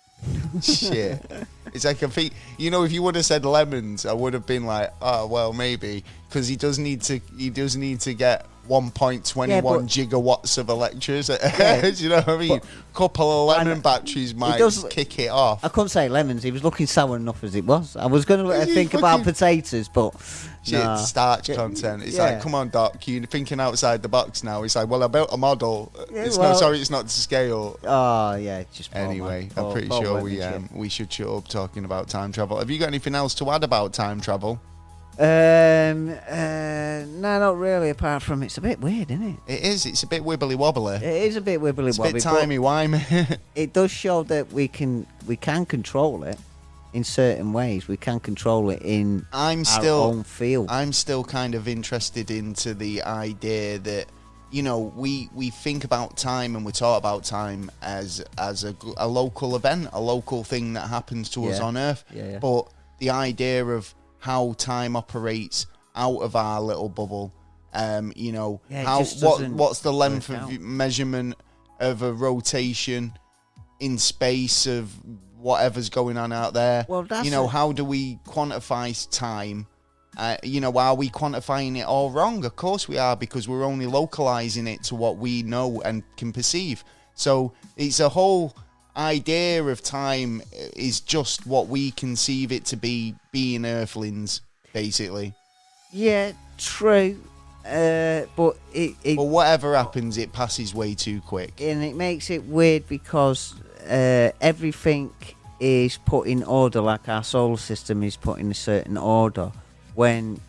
Shit. It's like if you would have said lemons, I would have been like, oh well, maybe, because he does need to get 1.21 gigawatts of electricity. Do you know what I mean? Couple of lemon batteries might kick it off. I couldn't say lemons. He was looking sour enough as it was. I was going to think about potatoes, but starch content. It's like, come on, Doc, you're thinking outside the box now. It's like, well, I built a model. It's not to scale. Oh yeah, just anyway. I'm pretty sure we should shut up talking about time travel. Have you got anything else to add about time travel? No, not really. Apart from it's a bit weird, isn't it? It is. It's a bit wibbly wobbly. It is a bit wibbly wobbly. It's a bit timey wimey. It does show that we can control it in certain ways. We can control it in our own field. I'm still kind of interested into the idea that we think about time and we talk about time as a local event, a local thing that happens to us on Earth. Yeah. But the idea of how time operates out of our little bubble, what's the length of measurement of a rotation in space of whatever's going on out there? Well, that's how do we quantify time? Are we quantifying it all wrong? Of course we are, because we're only localizing it to what we know and can perceive. So it's a whole idea of time is just what we conceive it to be, being earthlings, basically. Yeah, true. But whatever happens, it passes way too quick. And it makes it weird because everything is put in order, like our solar system is put in a certain order, when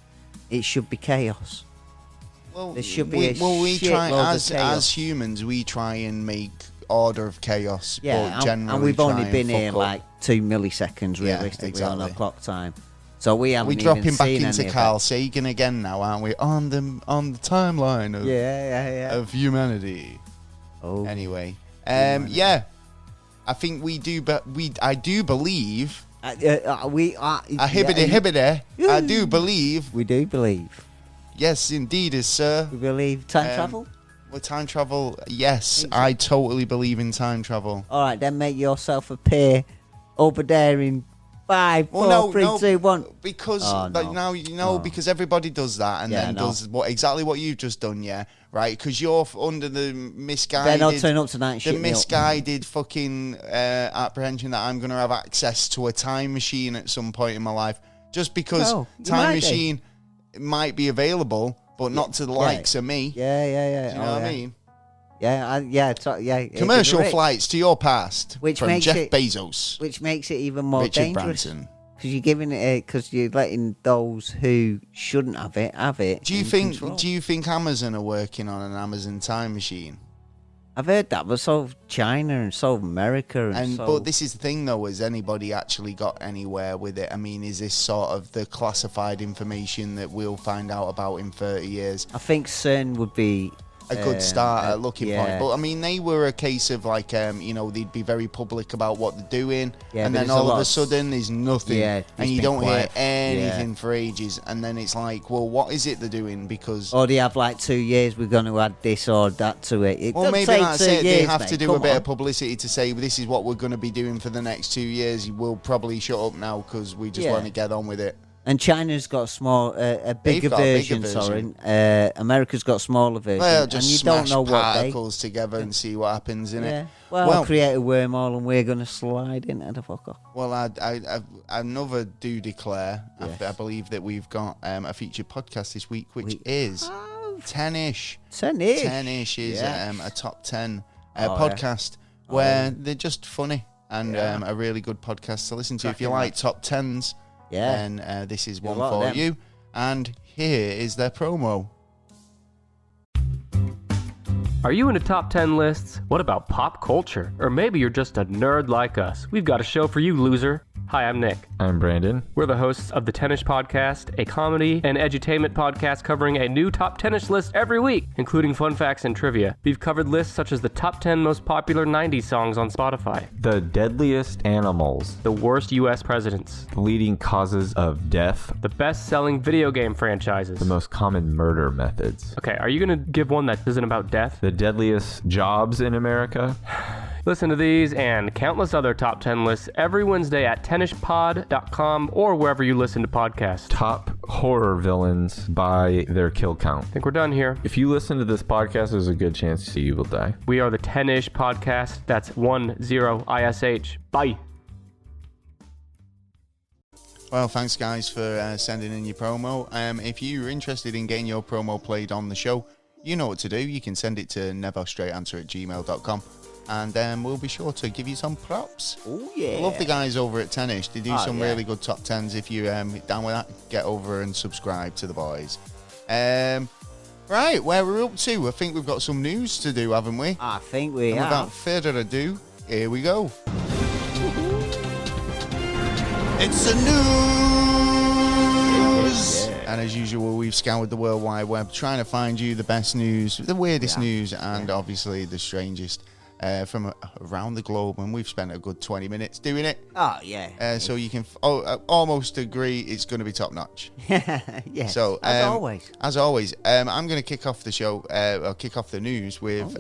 it should be chaos. Well, there should be as humans, we try and make order of chaos. Yeah, but generally and we've only been here like 2 milliseconds realistically on our clock time. So we haven't We're dropping back into Carl Sagan again now, aren't we? On the timeline of of humanity. Oh. Anyway, I think we do, but I do believe. We are. Hibbity. I do believe. We do believe. Yes, indeed, sir. We believe time travel. Well, time travel, yes, I totally believe in time travel. All right, then make yourself appear over there in 5, 4, 3, 2, 1. Because because everybody does that and then does exactly what you've just done, right? Because you're under the misguided. They're not turning up tonight. The misguided fucking apprehension that I'm going to have access to a time machine at some point in my life, just because time machine might be available. But not to the likes of me. Yeah. Do you know what I mean? Yeah. Commercial flights to your past from Jeff Bezos. Which makes it even more Richard dangerous. Branson. Because you're giving it, because you're letting those who shouldn't have it. Do you think Amazon are working on an Amazon time machine? I've heard that, but so China and so America but this is the thing though, has anybody actually got anywhere with it? I mean, is this sort of the classified information that we'll find out about in 30 years? I think CERN would be a good start at looking point. But I mean, they were a case of like, they'd be very public about what they're doing, and then all of a sudden there's nothing, and you don't hear anything for ages, and then it's like, well, what is it they're doing? Because or they have like 2 years, we're going to add this or that to it. Well, maybe that's it. They have to do a bit of publicity to say, well, this is what we're going to be doing for the next 2 years. We'll probably shut up now because we just want to get on with it. And China's got a bigger version. Sorry, America's got a smaller version. Well, just and you smash don't know particles together and see what happens in it. Well, create a wormhole and we're going to slide into the fucker. Well, another do declare. Yes. I believe that we've got a featured podcast this week, which is 10ish. 10ish. 10ish is a top 10 podcast where they're just funny and a really good podcast to listen to. If you like top 10s, then this is one for you. And here is their promo. Are you into top 10 lists? What about pop culture? Or maybe you're just a nerd like us. We've got a show for you, loser. Hi, I'm Nick. I'm Brandon. We're the hosts of the 10ish Podcast, a comedy and edutainment podcast covering a new top 10ish list every week, including fun facts and trivia. We've covered lists such as the top 10 most popular 90s songs on Spotify, the deadliest animals, the worst U.S. presidents, the leading causes of death, the best-selling video game franchises, the most common murder methods. Okay, are you going to give one that isn't about death? The deadliest jobs in America. Listen to these and countless other top 10 lists every Wednesday at 10ishpod.com or wherever you listen to podcasts. Top horror villains by their kill count. I think we're done here. If you listen to this podcast, there's a good chance you will die. We are the 10ish Podcast. That's 10ish. Bye. Well, thanks guys for sending in your promo. If you're interested in getting your promo played on the show, you know what to do. You can send it to neverstraightanswer@gmail.com. And we'll be sure to give you some props. Oh, yeah. I love the guys over at 10ish. They do some really good top 10s. If you're down with that, get over and subscribe to the boys. Right, where we're up to, I think we've got some news to do, haven't we? I think we have. Without further ado, here we go. It's the news! And as usual, we've scoured the World Wide Web trying to find you the best news, the weirdest news, and obviously the strangest. From around the globe, and we've spent a good 20 minutes doing it. Oh, yeah. So you can almost agree it's going to be top notch. Yeah. So as always. I'm going to kick off the show, or kick off the news with,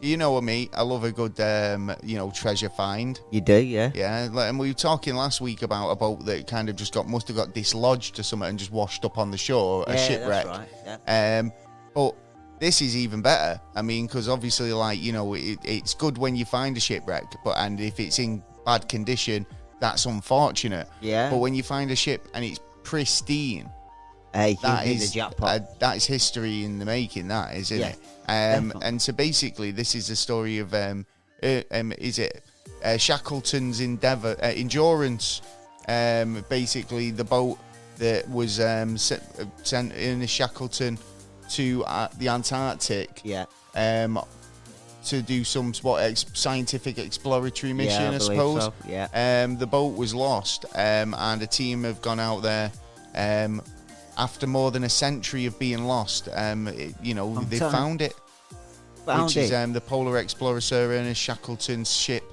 you know me, I love a good, treasure find. You do, yeah. Yeah, and we were talking last week about a boat that kind of just must have got dislodged or something and just washed up on the shore, a shipwreck. That's right. Yeah. But this is even better. I mean, because obviously, it's good when you find a shipwreck, and if it's in bad condition, that's unfortunate. Yeah. But when you find a ship and it's pristine, that is the jackpot. That is history in the making. That is, isn't it? And so basically, this is the story of Shackleton's Endurance. Basically, the boat that was sent in the Shackleton to the Antarctic, to do some scientific exploratory mission, I suppose. So. Yeah. The boat was lost, and a team have gone out there after more than a century of being lost. They found it, which is the Polar Explorer Sir Ernest Shackleton's ship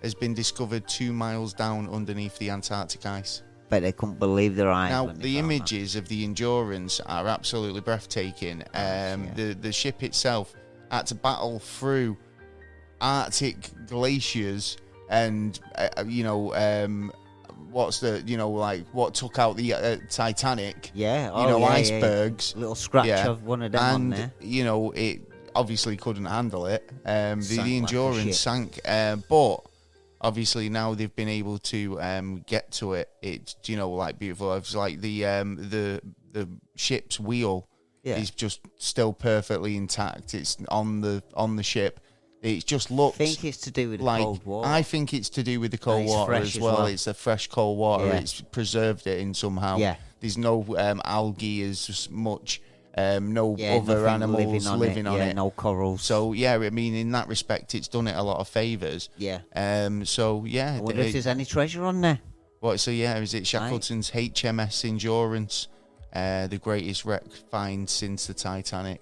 has been discovered 2 miles down underneath the Antarctic ice. But they couldn't believe their eyes. Now, the images of the Endurance are absolutely breathtaking. The ship itself had to battle through Arctic glaciers and, what took out the Titanic. Yeah. Icebergs. Yeah. Little scratch of one of them on there. It obviously couldn't handle it. The Endurance sank. But obviously now they've been able to get to it. It's beautiful. It's like the ship's wheel is just still perfectly intact. It's on the ship. It just looks. I think it's to do with the cold water. I think it's to do with the cold water as well. It's the fresh cold water. Yeah. It's preserved it in somehow. Yeah. There's no algae as much. No other animals living on it. No corals. So in that respect, it's done it a lot of favours. Yeah. I wonder if there's any treasure on there. Is it Shackleton's HMS Endurance, the greatest wreck find since the Titanic?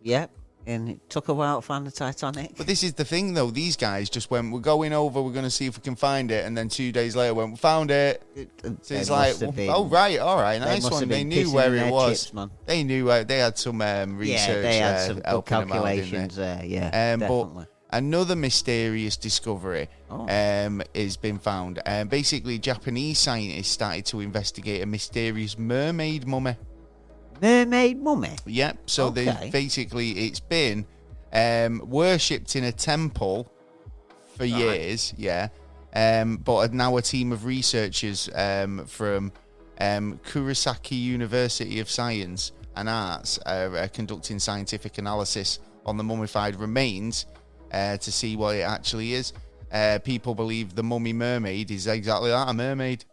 Yep. and it took a while to find the Titanic. But this is the thing, though. These guys just went, we're going over, we're going to see if we can find it. And then 2 days later went, we found it. So it's like, oh, right, all right, nice one. They knew where it was. Chips, they knew they had some research. Yeah, they had some good calculations there, yeah, definitely. But another mysterious discovery has been found. Basically, Japanese scientists started to investigate a mysterious mermaid mummy. Mermaid mummy? Yep. So basically, it's been worshipped in a temple for years. Yeah. But now a team of researchers from Kurosaki University of Science and Arts are conducting scientific analysis on the mummified remains to see what it actually is. People believe the mummy mermaid is exactly that, a mermaid.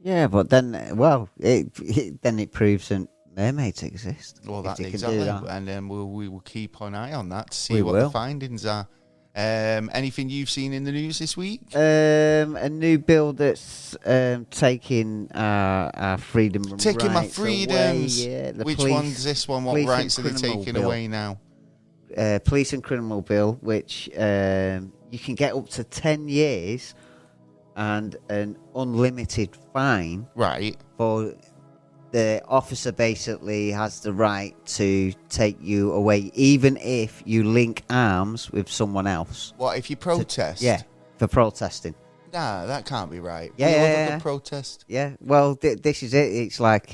Yeah, but then, then it proves that mermaids exist. Well, that's exactly. And then we will keep an eye on that to see what the findings are. Anything you've seen in the news this week? A new bill that's taking our freedom rights taking my freedoms. Away. Yeah, Which one's this one? What rights are they taking away now? Police and criminal bill, which you can get up to 10 years and an unlimited fine. Right. For the officer basically has the right to take you away, even if you link arms with someone else. What, if you protest? For protesting. Nah, that can't be right. Yeah, protest. Yeah, well, this is it. It's like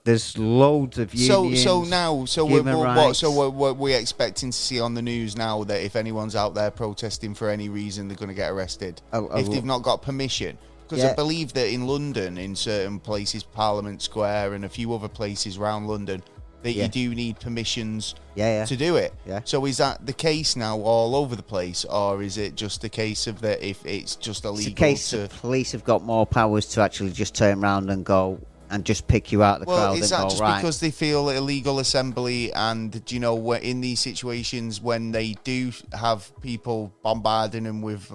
there's loads of unions. What we're expecting to see on the news now that if anyone's out there protesting for any reason, they're going to get arrested if they've not got permission. Because I believe that in London, in certain places, Parliament Square and a few other places around London, that you do need permissions to do it. Yeah. So is that the case now all over the place, or is it just a case of that if it's just illegal? It's a case the police have got more powers to actually just turn around and go and just pick you out of the crowd. Well, is that just because they feel illegal assembly, and do you know, in these situations when they do have people bombarding them with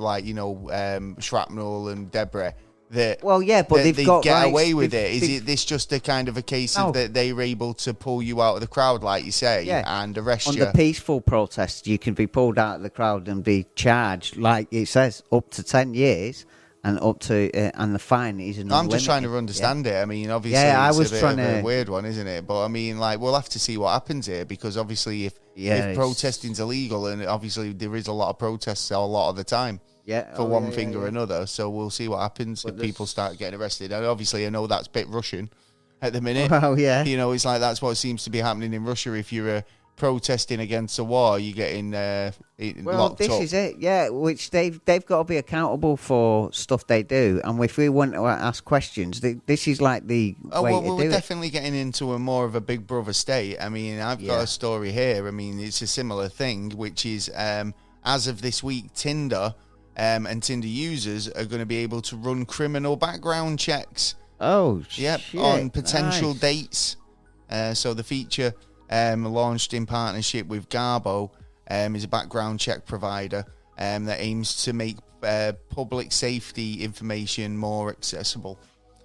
shrapnel and debris, that they've got get rights. Away with it. Is this just a kind of a case of that they're able to pull you out of the crowd, like you say, and arrest you? On the peaceful protest, you can be pulled out of the crowd and be charged, like it says, up to 10 years. And up to and the fine is unlimited. I'm just trying to understand it. I mean, obviously, it's a bit of a weird one, isn't it? But I mean, we'll have to see what happens here, because obviously, if protesting's illegal, and obviously there is a lot of protests a lot of the time, for one thing or another. So we'll see what happens if people start getting arrested. And obviously, I know that's a bit Russian at the minute. Oh yeah, it's like that's what seems to be happening in Russia. If you're protesting against a war, you're getting locked up. Is it, which they've got to be accountable for stuff they do, and if we want to ask questions, this is like the way to do we're definitely getting into a more of a Big Brother state. I mean, I've got a story here. I mean, it's a similar thing, which is as of this week, Tinder and Tinder users are going to be able to run criminal background checks. Oh, yep, on potential dates. So the feature, launched in partnership with Garbo, is a background check provider that aims to make public safety information more accessible.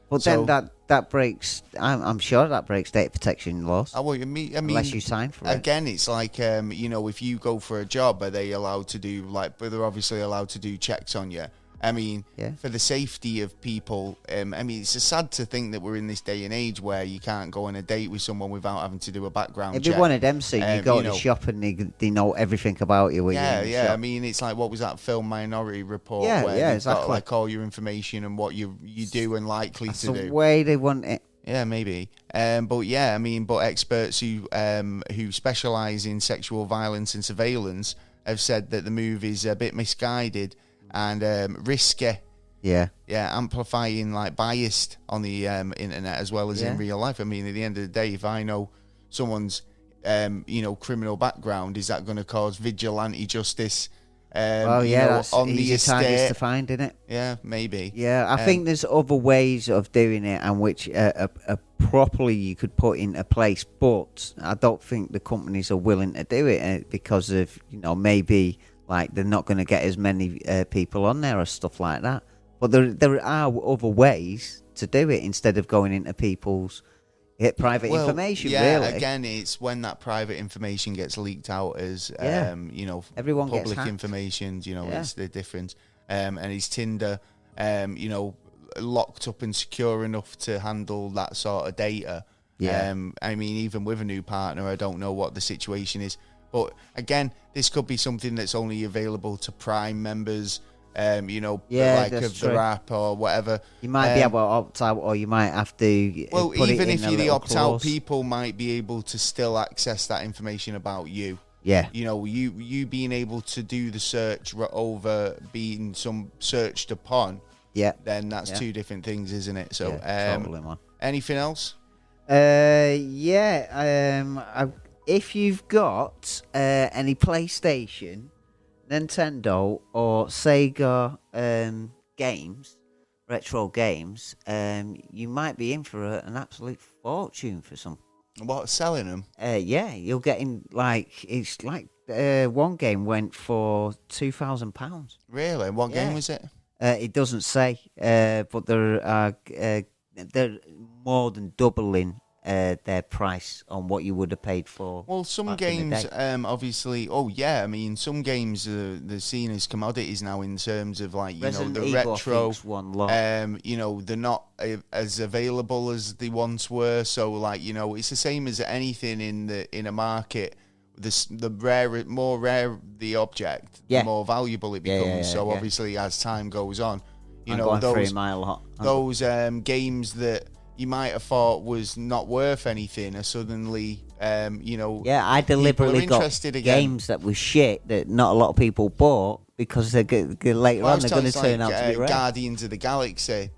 But then that breaks. I'm sure that breaks data protection laws. I mean, unless you sign for it. Again, it's like if you go for a job, are they allowed to do they're obviously allowed to do checks on you. I mean, for the safety of people, I mean, it's sad to think that we're in this day and age where you can't go on a date with someone without having to do a background check. If you wanted MC, you go to the shop and they know everything about you. I mean, it's like, what was that film Minority Report? Where exactly. Got, like, all your information and what you do and likely That's to do. That's the way they want it. Yeah, maybe. But experts who specialise in sexual violence and surveillance have said that the move is a bit misguided and risky. Amplifying biased on the internet as well as in real life. I mean, at the end of the day, if I know someone's criminal background, is that going to cause vigilante justice that's on the estate to find, isn't it? Yeah, maybe. I think there's other ways of doing it, and which properly you could put into place, but I don't think the companies are willing to do it because of maybe they're not going to get as many people on there or stuff like that. But there are other ways to do it instead of going into people's private information, yeah, really. again, it's when that private information gets leaked out as, Everyone gets public hacked. information, it's the difference. And is Tinder, locked up and secure enough to handle that sort of data? Yeah. I mean, even with a new partner, I don't know what the situation is. But again, this could be something that's only available to Prime members, of the app or whatever. You might be able to opt out, or you might have to. Well, put even it if in you're the opt out, clause. people might be able to still access that information about you. Yeah. You being able to do the search over being searched upon. Yeah. Then that's two different things, isn't it? So, totally, man. Anything else? If you've got any PlayStation, Nintendo, or Sega retro games, you might be in for an absolute fortune for some. What, selling them? You'll get in one game went for £2,000. Really? What game was it? It doesn't say, but they're more than doubling their price on what you would have paid for. Well, some games, obviously. Oh yeah, I mean, some games they're seen as commodities now in terms of Resident the Evil, retro. One lot. They're not as available as they once were. So it's the same as anything in a market. The more rare the object, the more valuable it becomes. Obviously, as time goes on, those games that you might have thought was not worth anything are suddenly, I deliberately got games that were shit that not a lot of people bought because later on they're going to turn out to be rare. Guardians of the Galaxy,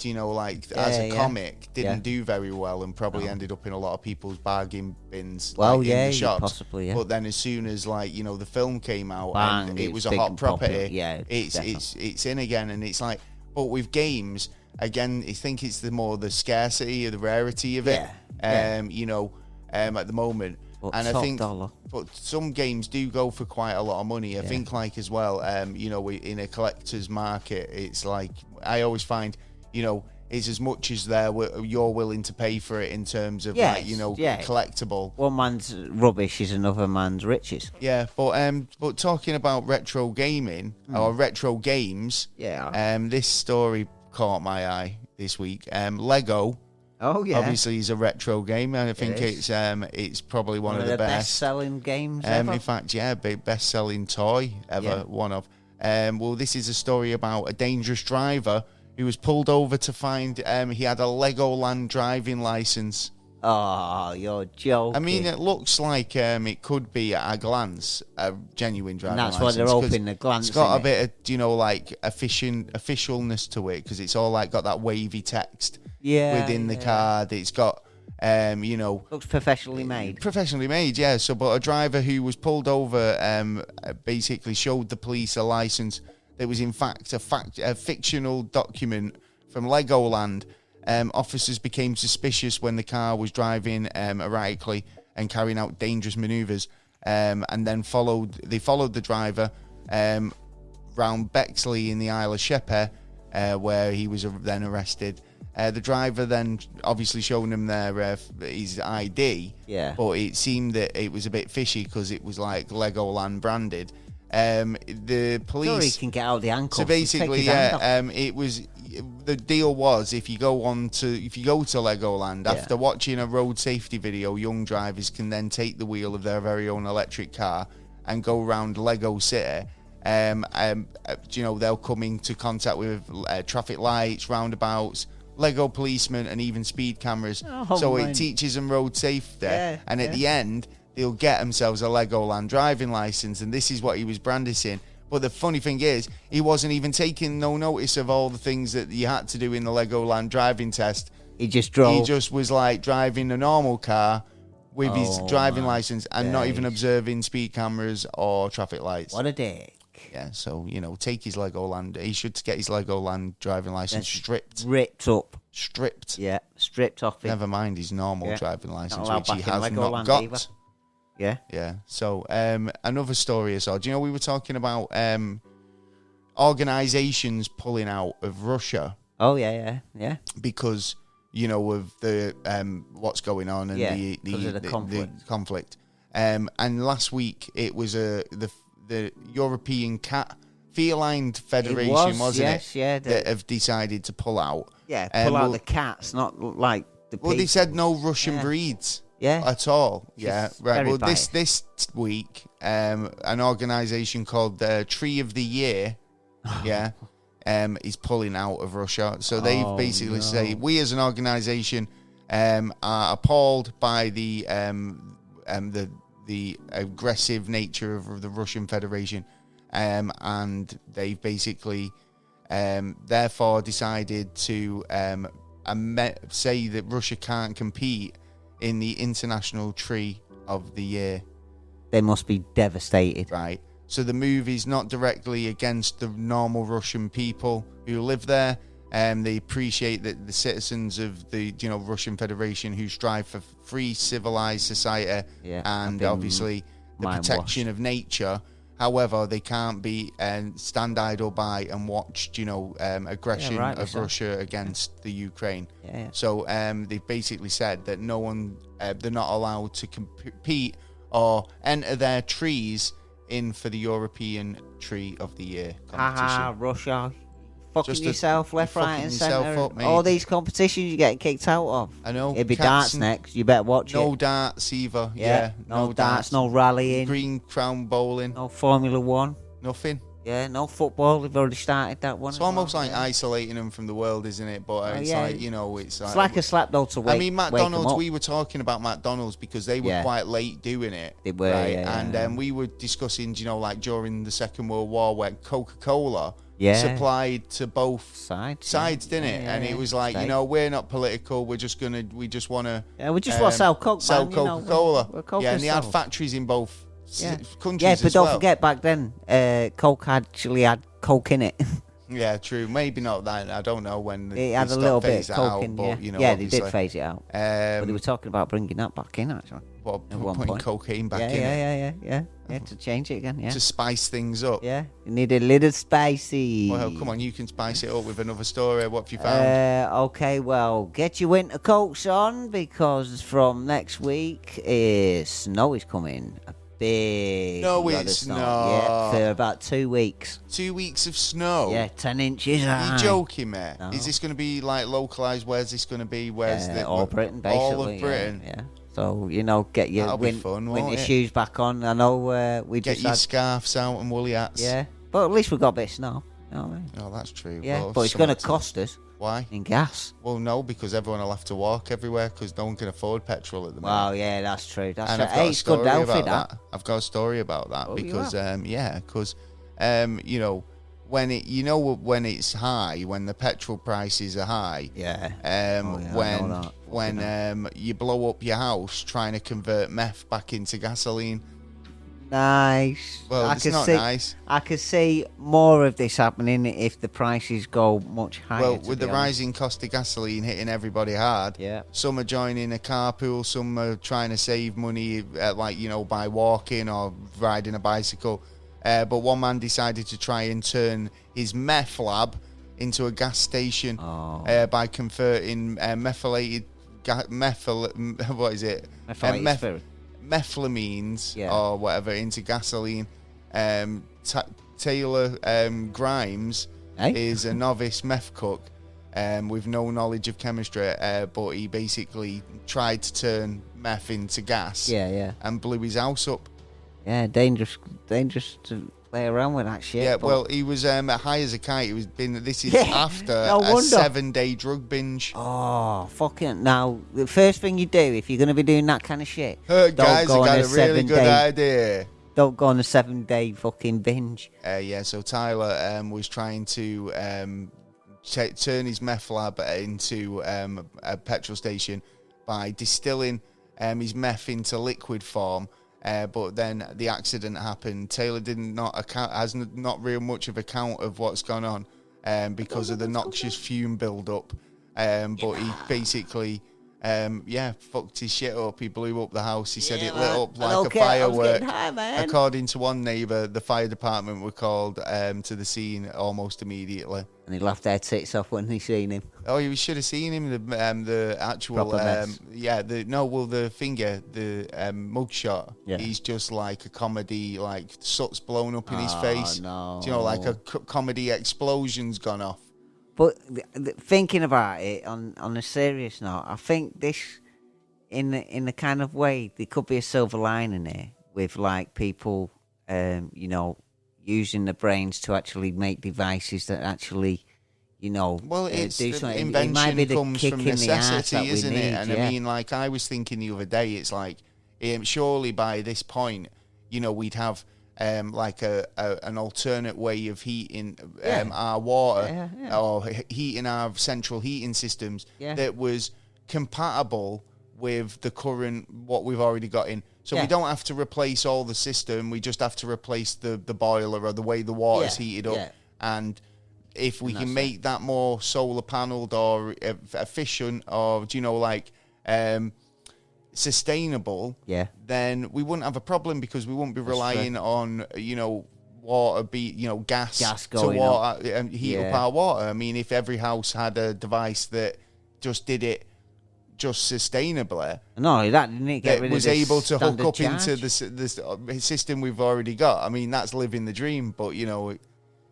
as a comic, didn't do very well and probably ended up in a lot of people's bargain bins in the shops. Possibly, yeah. But then as soon as the film came out, Bang, and it was a hot property, it's it's in again, and it's like, but with games. Again, I think it's the scarcity or the rarity of it, at the moment. But and I think, dollar. but some games do go for quite a lot of money. I think, as well, in a collector's market, it's like I always find, it's as much as you're willing to pay for it in terms of collectible. One man's rubbish is another man's riches. Yeah, but talking about retro gaming or retro games, this story caught my eye this week. Lego, obviously, is a retro game, and I think it's probably one of the best-selling games ever. In fact, best-selling toy ever. One of. Well, this is a story about a dangerous driver who was pulled over to find he had a Legoland driving license. Oh, you're joking. I mean, it looks like it could be at a glance a genuine driving license. And that's why they're hoping the glance. It's got a bit of, officialness to it because it's all got that wavy text within the card. It's got, looks professionally made. Professionally made, yeah. So, but a driver who was pulled over basically showed the police a license that was in fact a fictional document from Legoland. Officers became suspicious when the car was driving erratically and carrying out dangerous manoeuvres, and then followed the driver round Bexley in the Isle of Sheppey, where he was then arrested. The driver then obviously showing them his ID, but it seemed that it was a bit fishy because it was like Legoland branded. The police. Sure, he can get out the ankle. So basically, it was. The deal was if you go to Legoland after watching a road safety video, young drivers can then take the wheel of their very own electric car and go around Lego City. They'll come into contact with traffic lights, roundabouts, Lego policemen, and even speed cameras. It teaches them road safety. And at the end, they'll get themselves a Legoland driving license, and this is what he was brandishing. But the funny thing is, he wasn't even taking no notice of all the things that you had to do in the Legoland driving test. He just drove. He just was driving a normal car with his driving license and not even observing speed cameras or traffic lights. What a dick. Yeah, so, take his Legoland. He should get his Legoland driving license stripped. Ripped up. Stripped. Yeah, stripped off him. Never mind his normal driving license, which he has not got. Either. Yeah. So, another story I saw. Do you know we were talking about organisations pulling out of Russia? Oh, yeah. Because of the what's going on and the conflict. And last week it was the European Feline Federation, wasn't it? Yeah, that have decided to pull out. Yeah, pull out the cats, not like the people. Well, they said no Russian breeds. Yeah. At all. Yeah. Right. Well, biased. this week, an organisation called Tree of the Year, is pulling out of Russia. So they've basically say we as an organisation are appalled by the aggressive nature of the Russian Federation, and they've basically therefore decided to say that Russia can't compete in the International Tree of the Year. They must be devastated. Right. So the move is not directly against the normal Russian people who live there. They appreciate that the citizens of the Russian Federation who strive for free, civilized society and obviously the protection of nature. However, they can't be stand idle by and watch, aggression of Russia against the Ukraine. Yeah. So they've basically said that no one, they're not allowed to compete or enter their trees in for the European Tree of the Year competition. Russia. Fucking yourself left, right and centre. Up, all these competitions you're getting kicked out of. I know. It'd be darts next. You better watch it. No darts either. Yeah. No darts, no rallying. Green crown bowling. No Formula 1. Nothing. Yeah, no football. They've already started that one. It's almost like isolating them from the world, isn't it? But it's it's like a slap though to wake. I mean, McDonald's. We were talking about McDonald's because they were quite late doing it. They were, and we were discussing, like during the Second World War, when Coca-Cola supplied to both sides, didn't it? And it was like, we're not political. We just want to. Yeah, we just want to sell Coke. Sell Coca-Cola. And they had factories in both countries. But don't forget back then, Coke actually had Coke in it. Yeah, true. Maybe not that. I don't know when it had a little bit of Coke in. But, they did phase it out. But they were talking about bringing that back in actually. Putting cocaine back in. Yeah, to change it again. Yeah, to spice things up. Yeah, you need a little spicy. Well, come on, you can spice it up with another story. What have you found? Okay, well, get your winter coats on because from next week, snow is coming. No, it's not. Yeah, for about 2 weeks. 2 weeks of snow? Yeah, 10 inches. Are you joking, mate? No. Is this going to be like localised? Where's this going to be? Where's all Britain, basically. All of Britain? Yeah. So, get your winter shoes back on. I know we get just your scarves out and woolly hats. Yeah, but at least we got a bit of snow. You know what I mean? Oh, that's true. Yeah, but it's going to cost us. Why? In gas. Well, no, because everyone will have to walk everywhere because no one can afford petrol at the moment. Well, yeah, that's true. That's and right. I've got a story about that. I've got a story about that because, when it's high, when the petrol prices are high. Yeah. When you blow up your house trying to convert meth back into gasoline. Nice. Well, it's not nice. I could see more of this happening if the prices go much higher. Well, with the rising cost of gasoline hitting everybody hard, some are joining a carpool, some are trying to save money, by walking or riding a bicycle. But one man decided to try and turn his meth lab into a gas station by converting methylated methylamines or whatever into gasoline. Taylor Grimes is a novice meth cook with no knowledge of chemistry, but he basically tried to turn meth into gas and blew his house up. Yeah, dangerous to play around with that shit. Yeah, well, he was high as a kite. This is after a 7-day drug binge. Oh, fucking! Now, the first thing you do if you're going to be doing that kind of shit, guys, I got a really good idea. Don't go on a 7-day fucking binge. So Tyler was trying to turn his meth lab into a petrol station by distilling his meth into liquid form. But then the accident happened. Taylor has not real much of account of what's gone on because of the noxious fume build-up. But he basically fucked his shit up. He blew up the house. He said it lit man. up like Okay, a I was firework. getting high, man. According to one neighbour, the fire department were called to the scene almost immediately. And he laughed their tits off when he seen him. Oh, you should have seen him. The actual, Proper mess. the finger, the mugshot. Yeah. He's just like a comedy, like soot's blown up in his Oh, face. no. Do you know, like a comedy explosion's gone off. But thinking about it on a serious note, I think this, in the kind of way, there could be a silver lining here with like people, using the brains to actually make devices that actually, Well, it's do the something. invention It might be the comes kick from in the arse necessity, that we isn't need, it? And yeah. I mean, like I was thinking the other day, it's like surely by this point, we'd have like an alternate way of heating our water or heating our central heating systems that was compatible with the current what we've already got in. So we don't have to replace all the system. We just have to replace the boiler or the way the water's heated up. And if we can make that more solar panelled or efficient or, sustainable, then we wouldn't have a problem because we wouldn't be relying on, water, gas to water and heat up our water. I mean, if every house had a device that just did it just sustainably, not only that, didn't it get rid of was this able to hook standard up charge? into the system we've already got. I mean, that's living the dream, but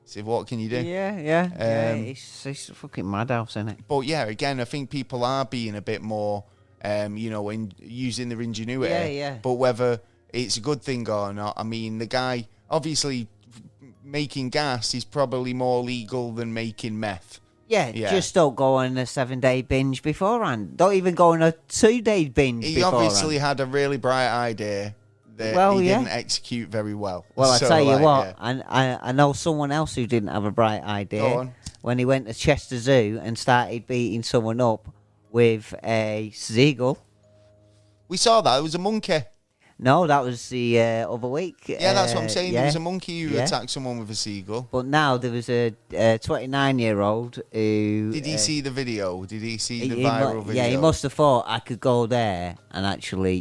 see, what can you do? It's a fucking madhouse, isn't it? But yeah, again, I think people are being a bit more, in using their ingenuity. But whether it's a good thing or not, I mean, the guy obviously making gas is probably more legal than making meth. Just don't go on a 7-day binge beforehand. Don't even go on a 2-day binge He beforehand. obviously had a really bright idea that he didn't execute very well. Well, I tell you what, yeah. I know someone else who didn't have a bright idea. Go on. When he went to Chester Zoo and started beating someone up with a seagull. We saw that. It was a monkey. No, that was the other week. Yeah, that's what I'm saying. There Yeah. was a monkey who attacked someone with a seagull. But now there was a 29-year-old who... Did he see the video? Did he see the he viral video? Yeah, he must have thought I could go there and actually,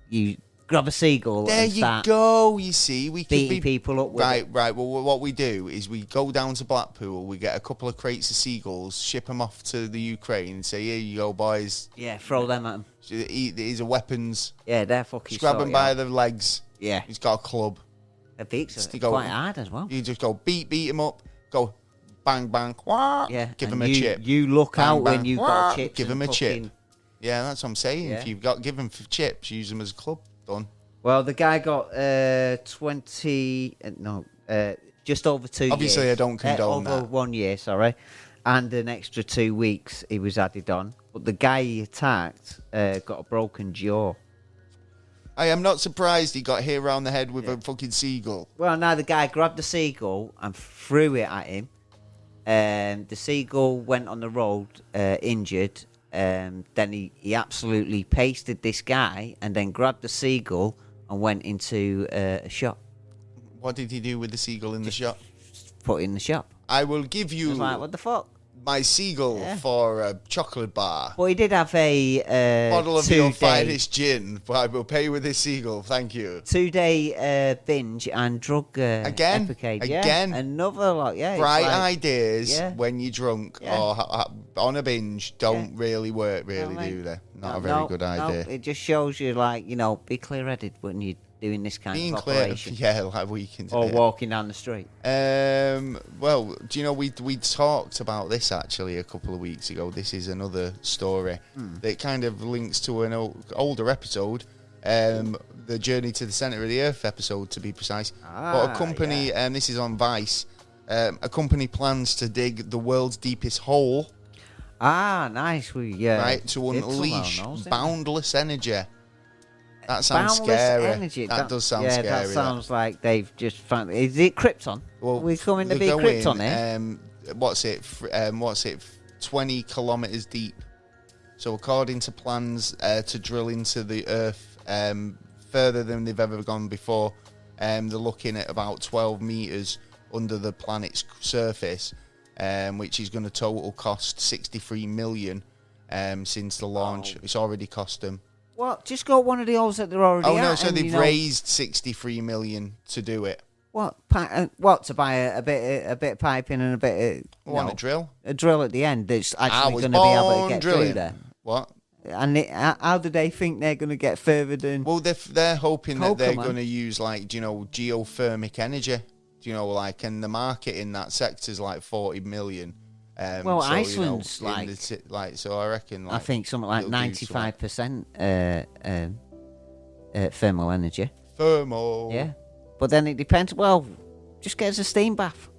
you grab a seagull There and you start go. You see, we could beating be people up with it. right. Well, what we do is we go down to Blackpool. We get a couple of crates of seagulls, ship them off to the Ukraine, and say, "Here you go, boys. Yeah, throw them at him. These are weapons. Yeah, they're fucking... Just grab them by the legs. Yeah. He's got a club. The beaks are go- quite hard as well. You just go beat him up. Go bang bang. Wah, Yeah, give and him a chip. You look Bang, out bang. when you've Wah, got chips. give him and a chip. fucking- Yeah, that's what I'm saying. Yeah. If you've got give him chips, use them as a club. Done. Well, the guy got just over 2 years. Obviously, I don't condone over that. 1 year, sorry. And an extra 2 weeks he was added on. But the guy he attacked got a broken jaw. I am not surprised he got hit around the head with a fucking seagull. Well, now the guy grabbed the seagull and threw it at him. The seagull went on the road injured. Then he absolutely pasted this guy and then grabbed the seagull and went into a shop. What did he do with the seagull in the shop? Put it in the shop. I will give I you was like, what the fuck? my seagull for a chocolate bar. Well, he did have a Bottle of your 2-day finest gin, but I will pay with this seagull. Thank you. 2-day binge and drug Again? epicade. Again? Yeah. Another lot. Yeah, it's Bright like- ideas Yeah. when you're drunk Yeah. or on a binge don't really work, really, mate. do they? Not No, a very no, good no, idea. it just shows you, like, be clear-headed when you're doing this kind Being of clear, operation. yeah, like we can do Or it. walking down the street. Well, do you know we talked about this actually a couple of weeks ago. This is another story that kind of links to an older episode, the Journey to the Centre of the Earth episode, to be precise. But a company, this is on Vice, a company plans to dig the world's deepest hole, Ah, nice. We right, to did unleash someone else, didn't we? boundless energy. That sounds Boundless scary. energy. That does sound scary. Yeah, that sounds like they've just found... Is it Krypton? Well, We're coming to be they're Krypton, going, what's it? 20 kilometers deep. So according to plans to drill into the Earth further than they've ever gone before, they're looking at about 12 meters under the planet's surface, which is going to total cost 63 million. since the launch. It's already cost them. What? Just go one of the holes that they're already at. Oh no! So and, they've raised 63 million to do it. What? What to buy a bit of piping and a bit of a drill? A drill at the end that's actually going to be able to get drilling. through there. What? And how do they think they're going to get further than? Well, they're hoping that they're going to use geothermic energy. And the market in that sector is like 40 million. Iceland's so I reckon. I think something like 95% thermal energy. Thermal. Yeah, but then it depends. Well, just get us a steam bath.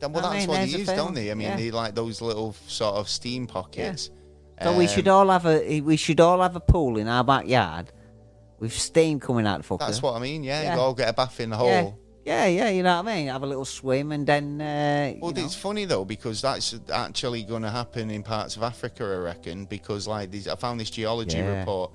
Well, that's what they use, don't they? I mean, they like those little sort of steam pockets. Yeah. So we should all have a pool in our backyard with steam coming out the fucker. That's what I mean. Yeah, you all get a bath in the hole. Yeah, you know what I mean? Have a little swim and then... it's funny, though, because that's actually going to happen in parts of Africa, I reckon, because I found this geology report,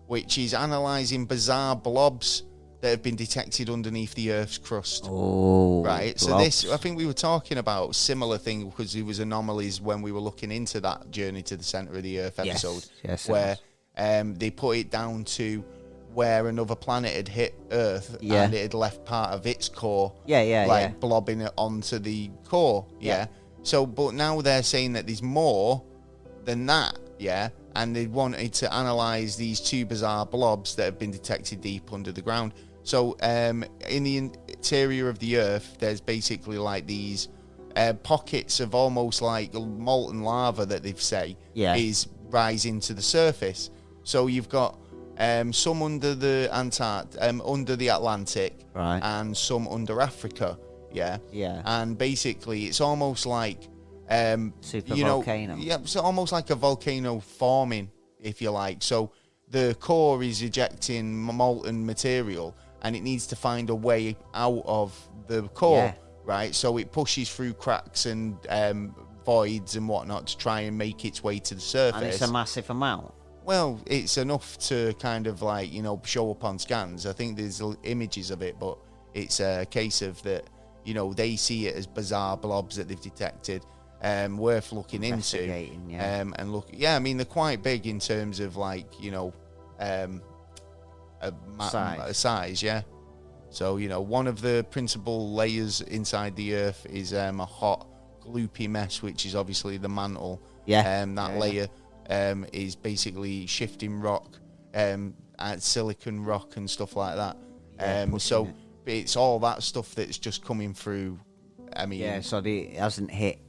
which is analysing bizarre blobs that have been detected underneath the Earth's crust. Oh, right. Blobs. So I think we were talking about similar thing because there was anomalies when we were looking into that Journey to the Centre of the Earth episode, where they put it down to where another planet had hit Earth and it had left part of its core, blobbing it onto the core, So, but now they're saying that there's more than that, and they wanted to analyse these two bizarre blobs that have been detected deep under the ground. So, in the interior of the Earth, there's basically like these pockets of almost like molten lava that they've say is rising to the surface. So you've got some under the under the Atlantic, right, and some under Africa, and basically it's almost like volcano. So almost like a volcano forming, if you like. So the core is ejecting molten material, and it needs to find a way out of the core, right? So it pushes through cracks and voids and whatnot to try and make its way to the surface. And it's a massive amount. Well, it's enough to kind of like, show up on scans. I think there's images of it, but it's a case of that, they see it as bizarre blobs that they've detected, worth looking into. And look, I mean, they're quite big in terms of like, size, yeah. So, one of the principal layers inside the Earth is a hot, gloopy mess, which is obviously the mantle. That layer is basically shifting rock, silicon rock and stuff like that. So it's all that stuff that's just coming through. I mean, so it hasn't hit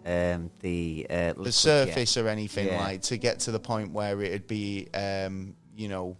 the surface or anything like to get to the point where it'd be, Well,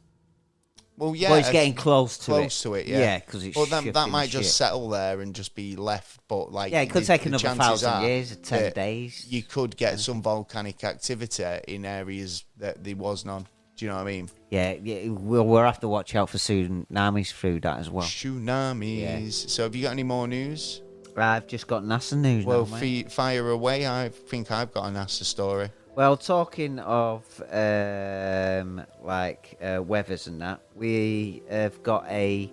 it's getting close to it. Yeah, because it's that might just settle there and just be left. But like, it could take another 1,000 years, 10 days. You could get some volcanic activity in areas that there was none. Do you know what I mean? Yeah. We'll have to watch out for tsunamis through that as well. Tsunamis. Yeah. So, have you got any more news? I've just got NASA news. Well, now, mate. Fire away. I think I've got a NASA story. Well, talking of weathers and that, we have got a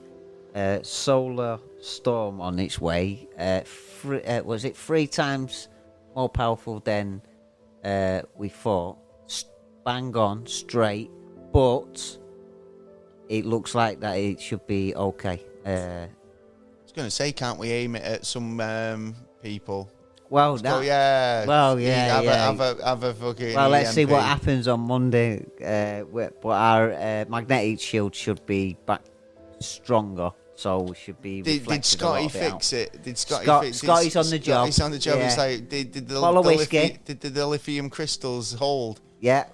solar storm on its way. Was it 3 times more powerful than we thought? Bang on, straight, but it looks like that it should be okay. I was going to say, can't we aim it at some people? Well, have a fucking. Well, let's EMP. see what happens on Monday. But our magnetic shield should be back stronger, so we should be. Did Scotty fix it? Did Scotty fix it? Scotty's on the job. He's on the job. Yeah. It's like, did the lithium crystals hold? Yeah,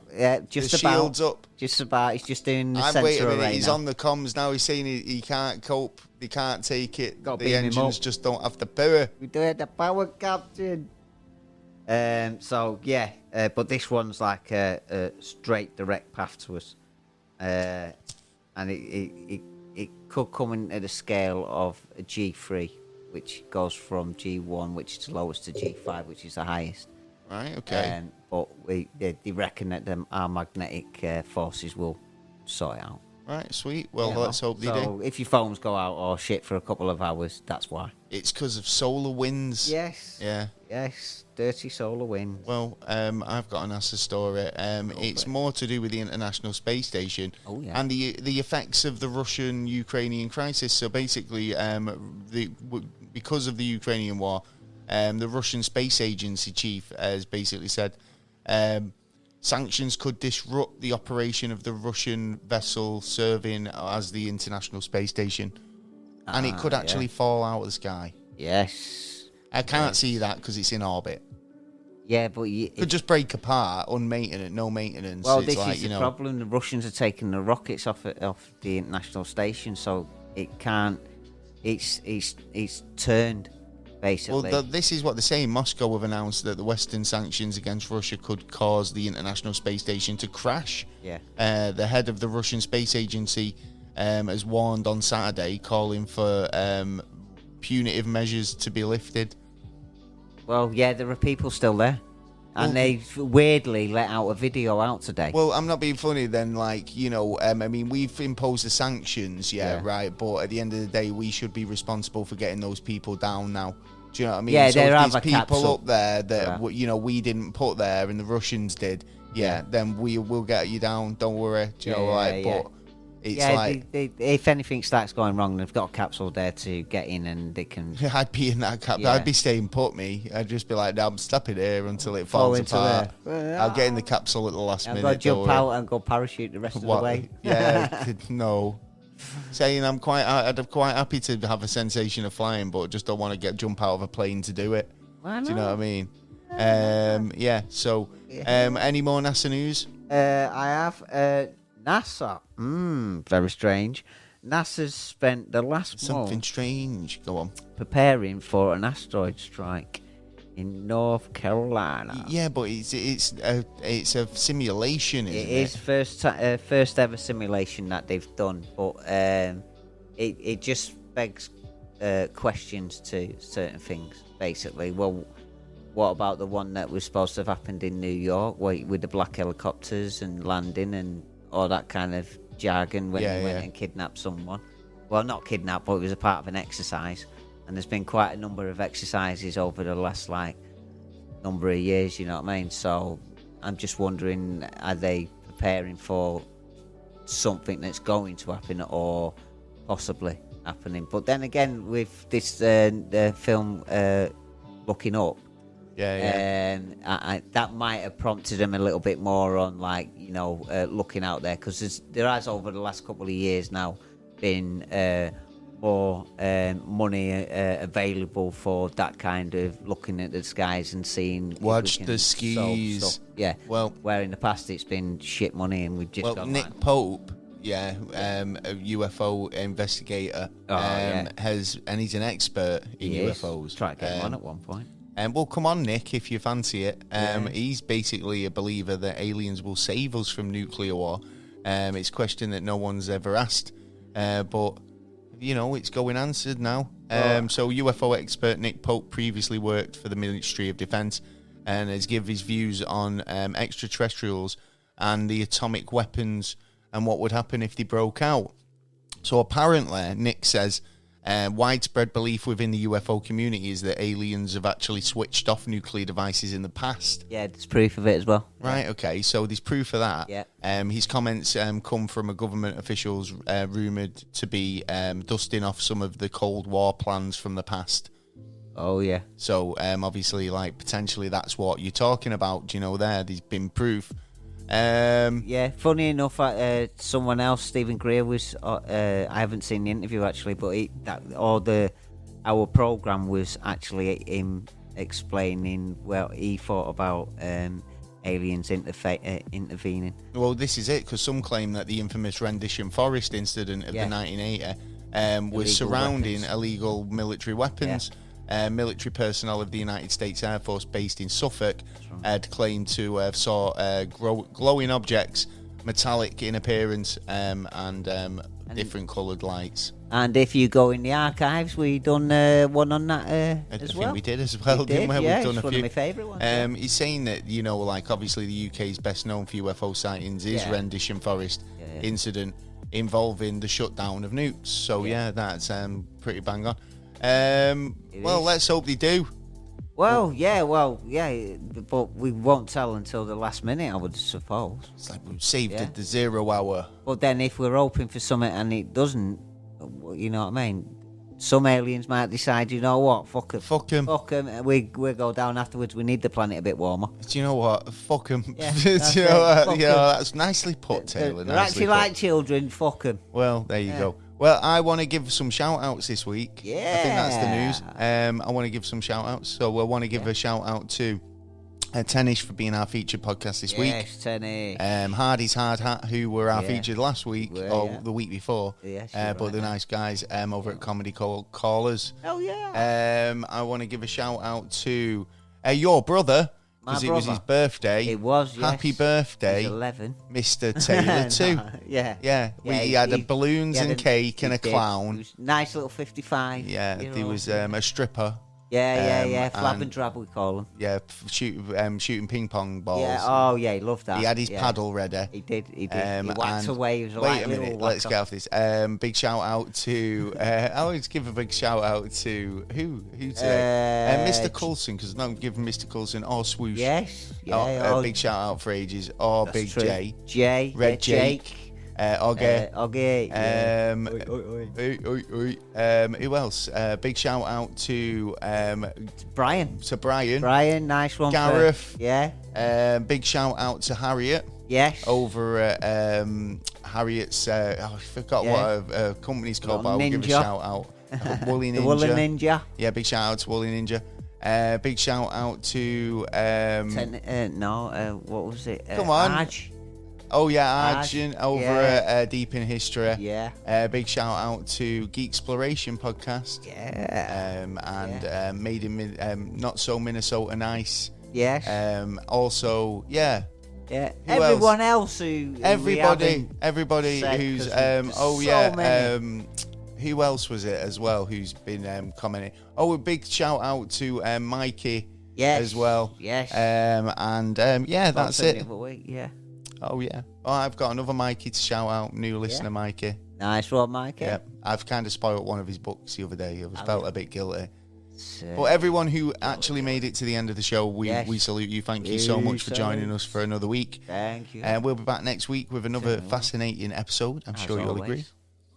just the about. Shield's up. Just about. He's just doing the I'm sensor waiting a minute. array He's now. on the comms now. He's saying he can't cope. He can't take it. Got the engines just don't have the power. We do it the power, Captain. But this one's like a straight, direct path to us, and it could come in at a scale of a G3, which goes from G1, which is the lowest, to G5, which is the highest. Right. Okay. But they reckon that our magnetic forces will sort it out. Right, sweet. Well, Yeah, let's hope they do. So if your phones go out or shit for a couple of hours, that's why. It's because of solar winds. Yes. Yeah. Yes. Dirty solar winds. Well, I've got an NASA story. It's more to do with the International Space Station and the effects of the Russian-Ukrainian crisis. So basically, because of the Ukrainian war, the Russian Space Agency chief has basically said sanctions could disrupt the operation of the Russian vessel serving as the International Space Station. And it could actually fall out of the sky. Yes. I can't see that because it's in orbit. Yeah, but It could just break apart, unmaintenant, no maintenance. Well, It's this like, is the problem. The Russians are taking the rockets off the international station, so it can't. It's turned, basically. Well, this is what they're saying. Moscow have announced that the Western sanctions against Russia could cause the International Space Station to crash. Yeah. The head of the Russian Space Agency has warned on Saturday, calling for punitive measures to be lifted. Well, yeah, there are people still there. And they weirdly let out a video out today. Well, I'm not being funny then, like, I mean, we've imposed the sanctions, right? But at the end of the day, we should be responsible for getting those people down now. Do you know what I mean? Yeah, so there if are there's people capsule. up there that, we didn't put there and the Russians did, then we will get you down, don't worry. Do you know, but it's like... if anything starts going wrong, they've got a capsule there to get in and they can... I'd be in that capsule. Yeah. I'd be staying put, me. I'd just be like, no, I'm stopping here until it falls apart. I'll get in the capsule at the last minute. I've got to jump out and go parachute the rest of the way. Yeah, no. Saying I'd be quite happy to have a sensation of flying, but just don't want to jump out of a plane to do it. Why Do you know what I mean? So, any more NASA news? I have NASA. Very strange. NASA's spent the last Something month strange. Go on. preparing for an asteroid strike in North Carolina. Yeah, but it's a simulation, isn't it? It is first ever simulation that they've done, but it just begs questions to certain things. Basically, well, what about the one that was supposed to have happened in New York, with the black helicopters and landing and all that kind of jargon when they went and kidnapped someone? Well, not kidnapped, but it was a part of an exercise. And there's been quite a number of exercises over the last number of years, you know what I mean? So I'm just wondering, are they preparing for something that's going to happen or possibly happening? But then again, with this the film Looking Up, that might have prompted them a little bit more on looking out there, because there has over the last couple of years now been more money available for that kind of looking at the skies and seeing. Watch the skis. Yeah. Well, where in the past it's been shit money and we've just gone Nick Pope. Yeah, a UFO investigator. And he's an expert in UFOs. Try to get him on at one point. Well, come on, Nick, if you fancy it. He's basically a believer that aliens will save us from nuclear war. It's a question that no one's ever asked, but it's going answered now. So UFO expert Nick Pope previously worked for the Ministry of Defense and has given his views on extraterrestrials and the atomic weapons and what would happen if they broke out. So apparently, Nick says, widespread belief within the UFO community is that aliens have actually switched off nuclear devices in the past. Yeah, there's proof of it as well. Right, okay, so there's proof of that. Yeah. His comments come from a government officials rumoured to be dusting off some of the Cold War plans from the past. Oh, yeah. So, obviously, potentially that's what you're talking about, there's been proof. Yeah, funny enough, someone else, Stephen Greer, was. I haven't seen the interview actually, but our program was actually him explaining what he thought about aliens intervening. Well, this is it, because some claim that the infamous Rendition Forest incident of the 1980 was surrounding illegal military weapons. Military personnel of the United States Air Force based in Suffolk had claimed to have saw glowing objects, metallic in appearance, and different coloured lights. And if you go in the archives, we done one on that as well. I think we did as well, didn't we? Yeah, We've done it's a one few. of my favourite ones. He's saying that, obviously the UK's best known for UFO sightings is Rendition Forest incident. involving the shutdown of nukes. So yeah, that's pretty bang on. Well, let's hope they do. Well, yeah, but we won't tell until the last minute, I would suppose. It's like we've saved at the 0 hour. But then if we're hoping for something and it doesn't, you know what I mean? Some aliens might decide, you know what, fuck them. Fuck them. Fuck them. We go down afterwards. We need the planet a bit warmer. Do you know what? Fuck them. Yeah, Do you know what? Yeah, that's nicely put, Taylor. They're actually like children. Fuck them. Well, there you go. Well, I want to give some shout-outs this week. Yeah. I think that's the news. I want to give some shout-outs. So I want to give a shout-out to Tennish for being our featured podcast this week. Yes, Tennish. Hardy's Hard Hat, who were our featured last week, the week before. Yes, but the nice guys over at Comedy Callers. Oh, yeah. I want to give a shout-out to your brother, because it was his birthday. It was, yes. Happy birthday. He's 11. Mr. Taylor, too. Yeah. He had balloons and cake and a clown. It was nice little 55. Yeah, there was a stripper. Yeah. Flab and drab, we call them. Yeah, shooting ping pong balls. Yeah, he loved that. He had his paddle ready. He did. He whacked away. He was wait a minute, let's get off this. Big shout out to, I always give a big shout out to, who today? Mr. Coulson, because I don't give Mr. Coulson or Swoosh. Yes. Big shout out for ages. Or Big true. J. J. Red Jake. Ogge. Who else? Big shout out to Brian. Brian, nice one. Gareth. Yeah. Big shout out to Harriet. Yes. Over at Harriet's. I forgot what a company's called, but I'll give a shout out. Woolly Ninja. The Woolly Ninja. Yeah, big shout out to Woolly Ninja. Big shout out to. What was it? Come on. Arj. Oh yeah, Arjun over at Deep in History. Yeah. Big shout out to Geek Exploration podcast. Yeah. And Made in Not So Minnesota Nice. Yes. Also, yeah. Yeah. Who Everyone else who everybody said, who's many. Who else was it as well who's been commenting? Oh, a big shout out to Mikey as well. Yes. That's it. Yeah. Oh, yeah. Oh, I've got another Mikey to shout out. New listener, Mikey. Nice one, Mikey. Yeah. I've kind of spoiled one of his books the other day. I felt a bit guilty. But everyone who actually made it to the end of the show, we salute you. Thank you so much for joining us for another week. Thank you. And we'll be back next week with another fascinating episode. I'm sure you'll agree.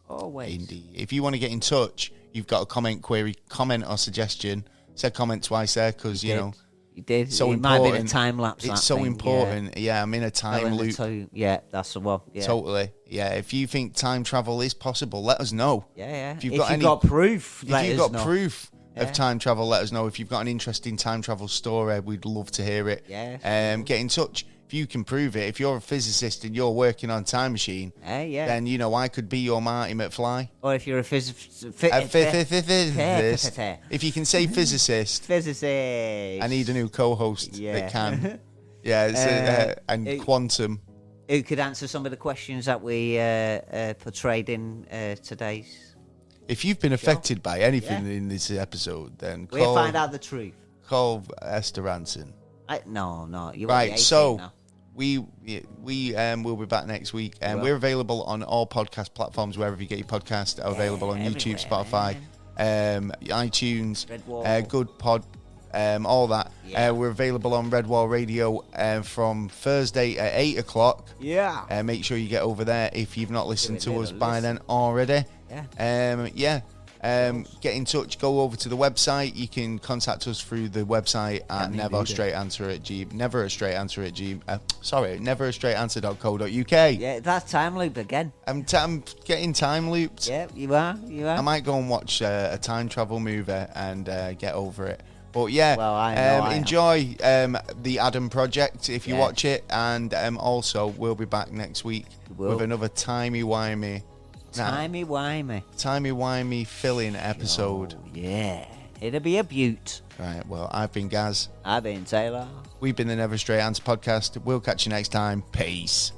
Always. Indeed. If you want to get in touch, you've got a comment, query, comment or suggestion. Said comment twice there because, you know. You did. So it important. Might have been a time lapse. It's so important. Yeah, I'm in a time loop. Yeah, that's the one. Yeah. Totally. Yeah, if you think time travel is possible, let us know. Yeah. If you've got proof, if you've got proof of time travel, let us know. If you've got an interesting time travel story, we'd love to hear it. Yeah. Get in touch. If you can prove it, if you're a physicist and you're working on a time machine, then, you know, I could be your Marty McFly. Or if you're a physicist. If you can say physicist. I need a new co-host that can. And quantum. Who could answer some of the questions that we portrayed in today's. If you've been affected by anything in this episode, then we'll find out the truth. Call Esther Ranson. No. You're right, so now. we will be back next week, and we're available on all podcast platforms wherever you get your podcast. Are available on YouTube, Spotify, iTunes, Good Pod, all that. We're available on Red Wall Radio from Thursday at 8 o'clock. Yeah. Make sure you get over there if you've not listened to us by then already. Get in touch. Go over to the website. You can contact us through the website at neverastraightanswer.co.uk. Yeah, that's time loop again. I'm getting time looped. Yeah, you are. I might go and watch a time travel movie and get over it. But yeah, enjoy the Adam Project if you watch it, and also we'll be back next week with another timey-wimey filling episode. Oh, yeah, it'll be a beaut. Right, well, I've been Gaz. I've been Taylor. We've been the Never a Straight Answer podcast. We'll catch you next time. Peace.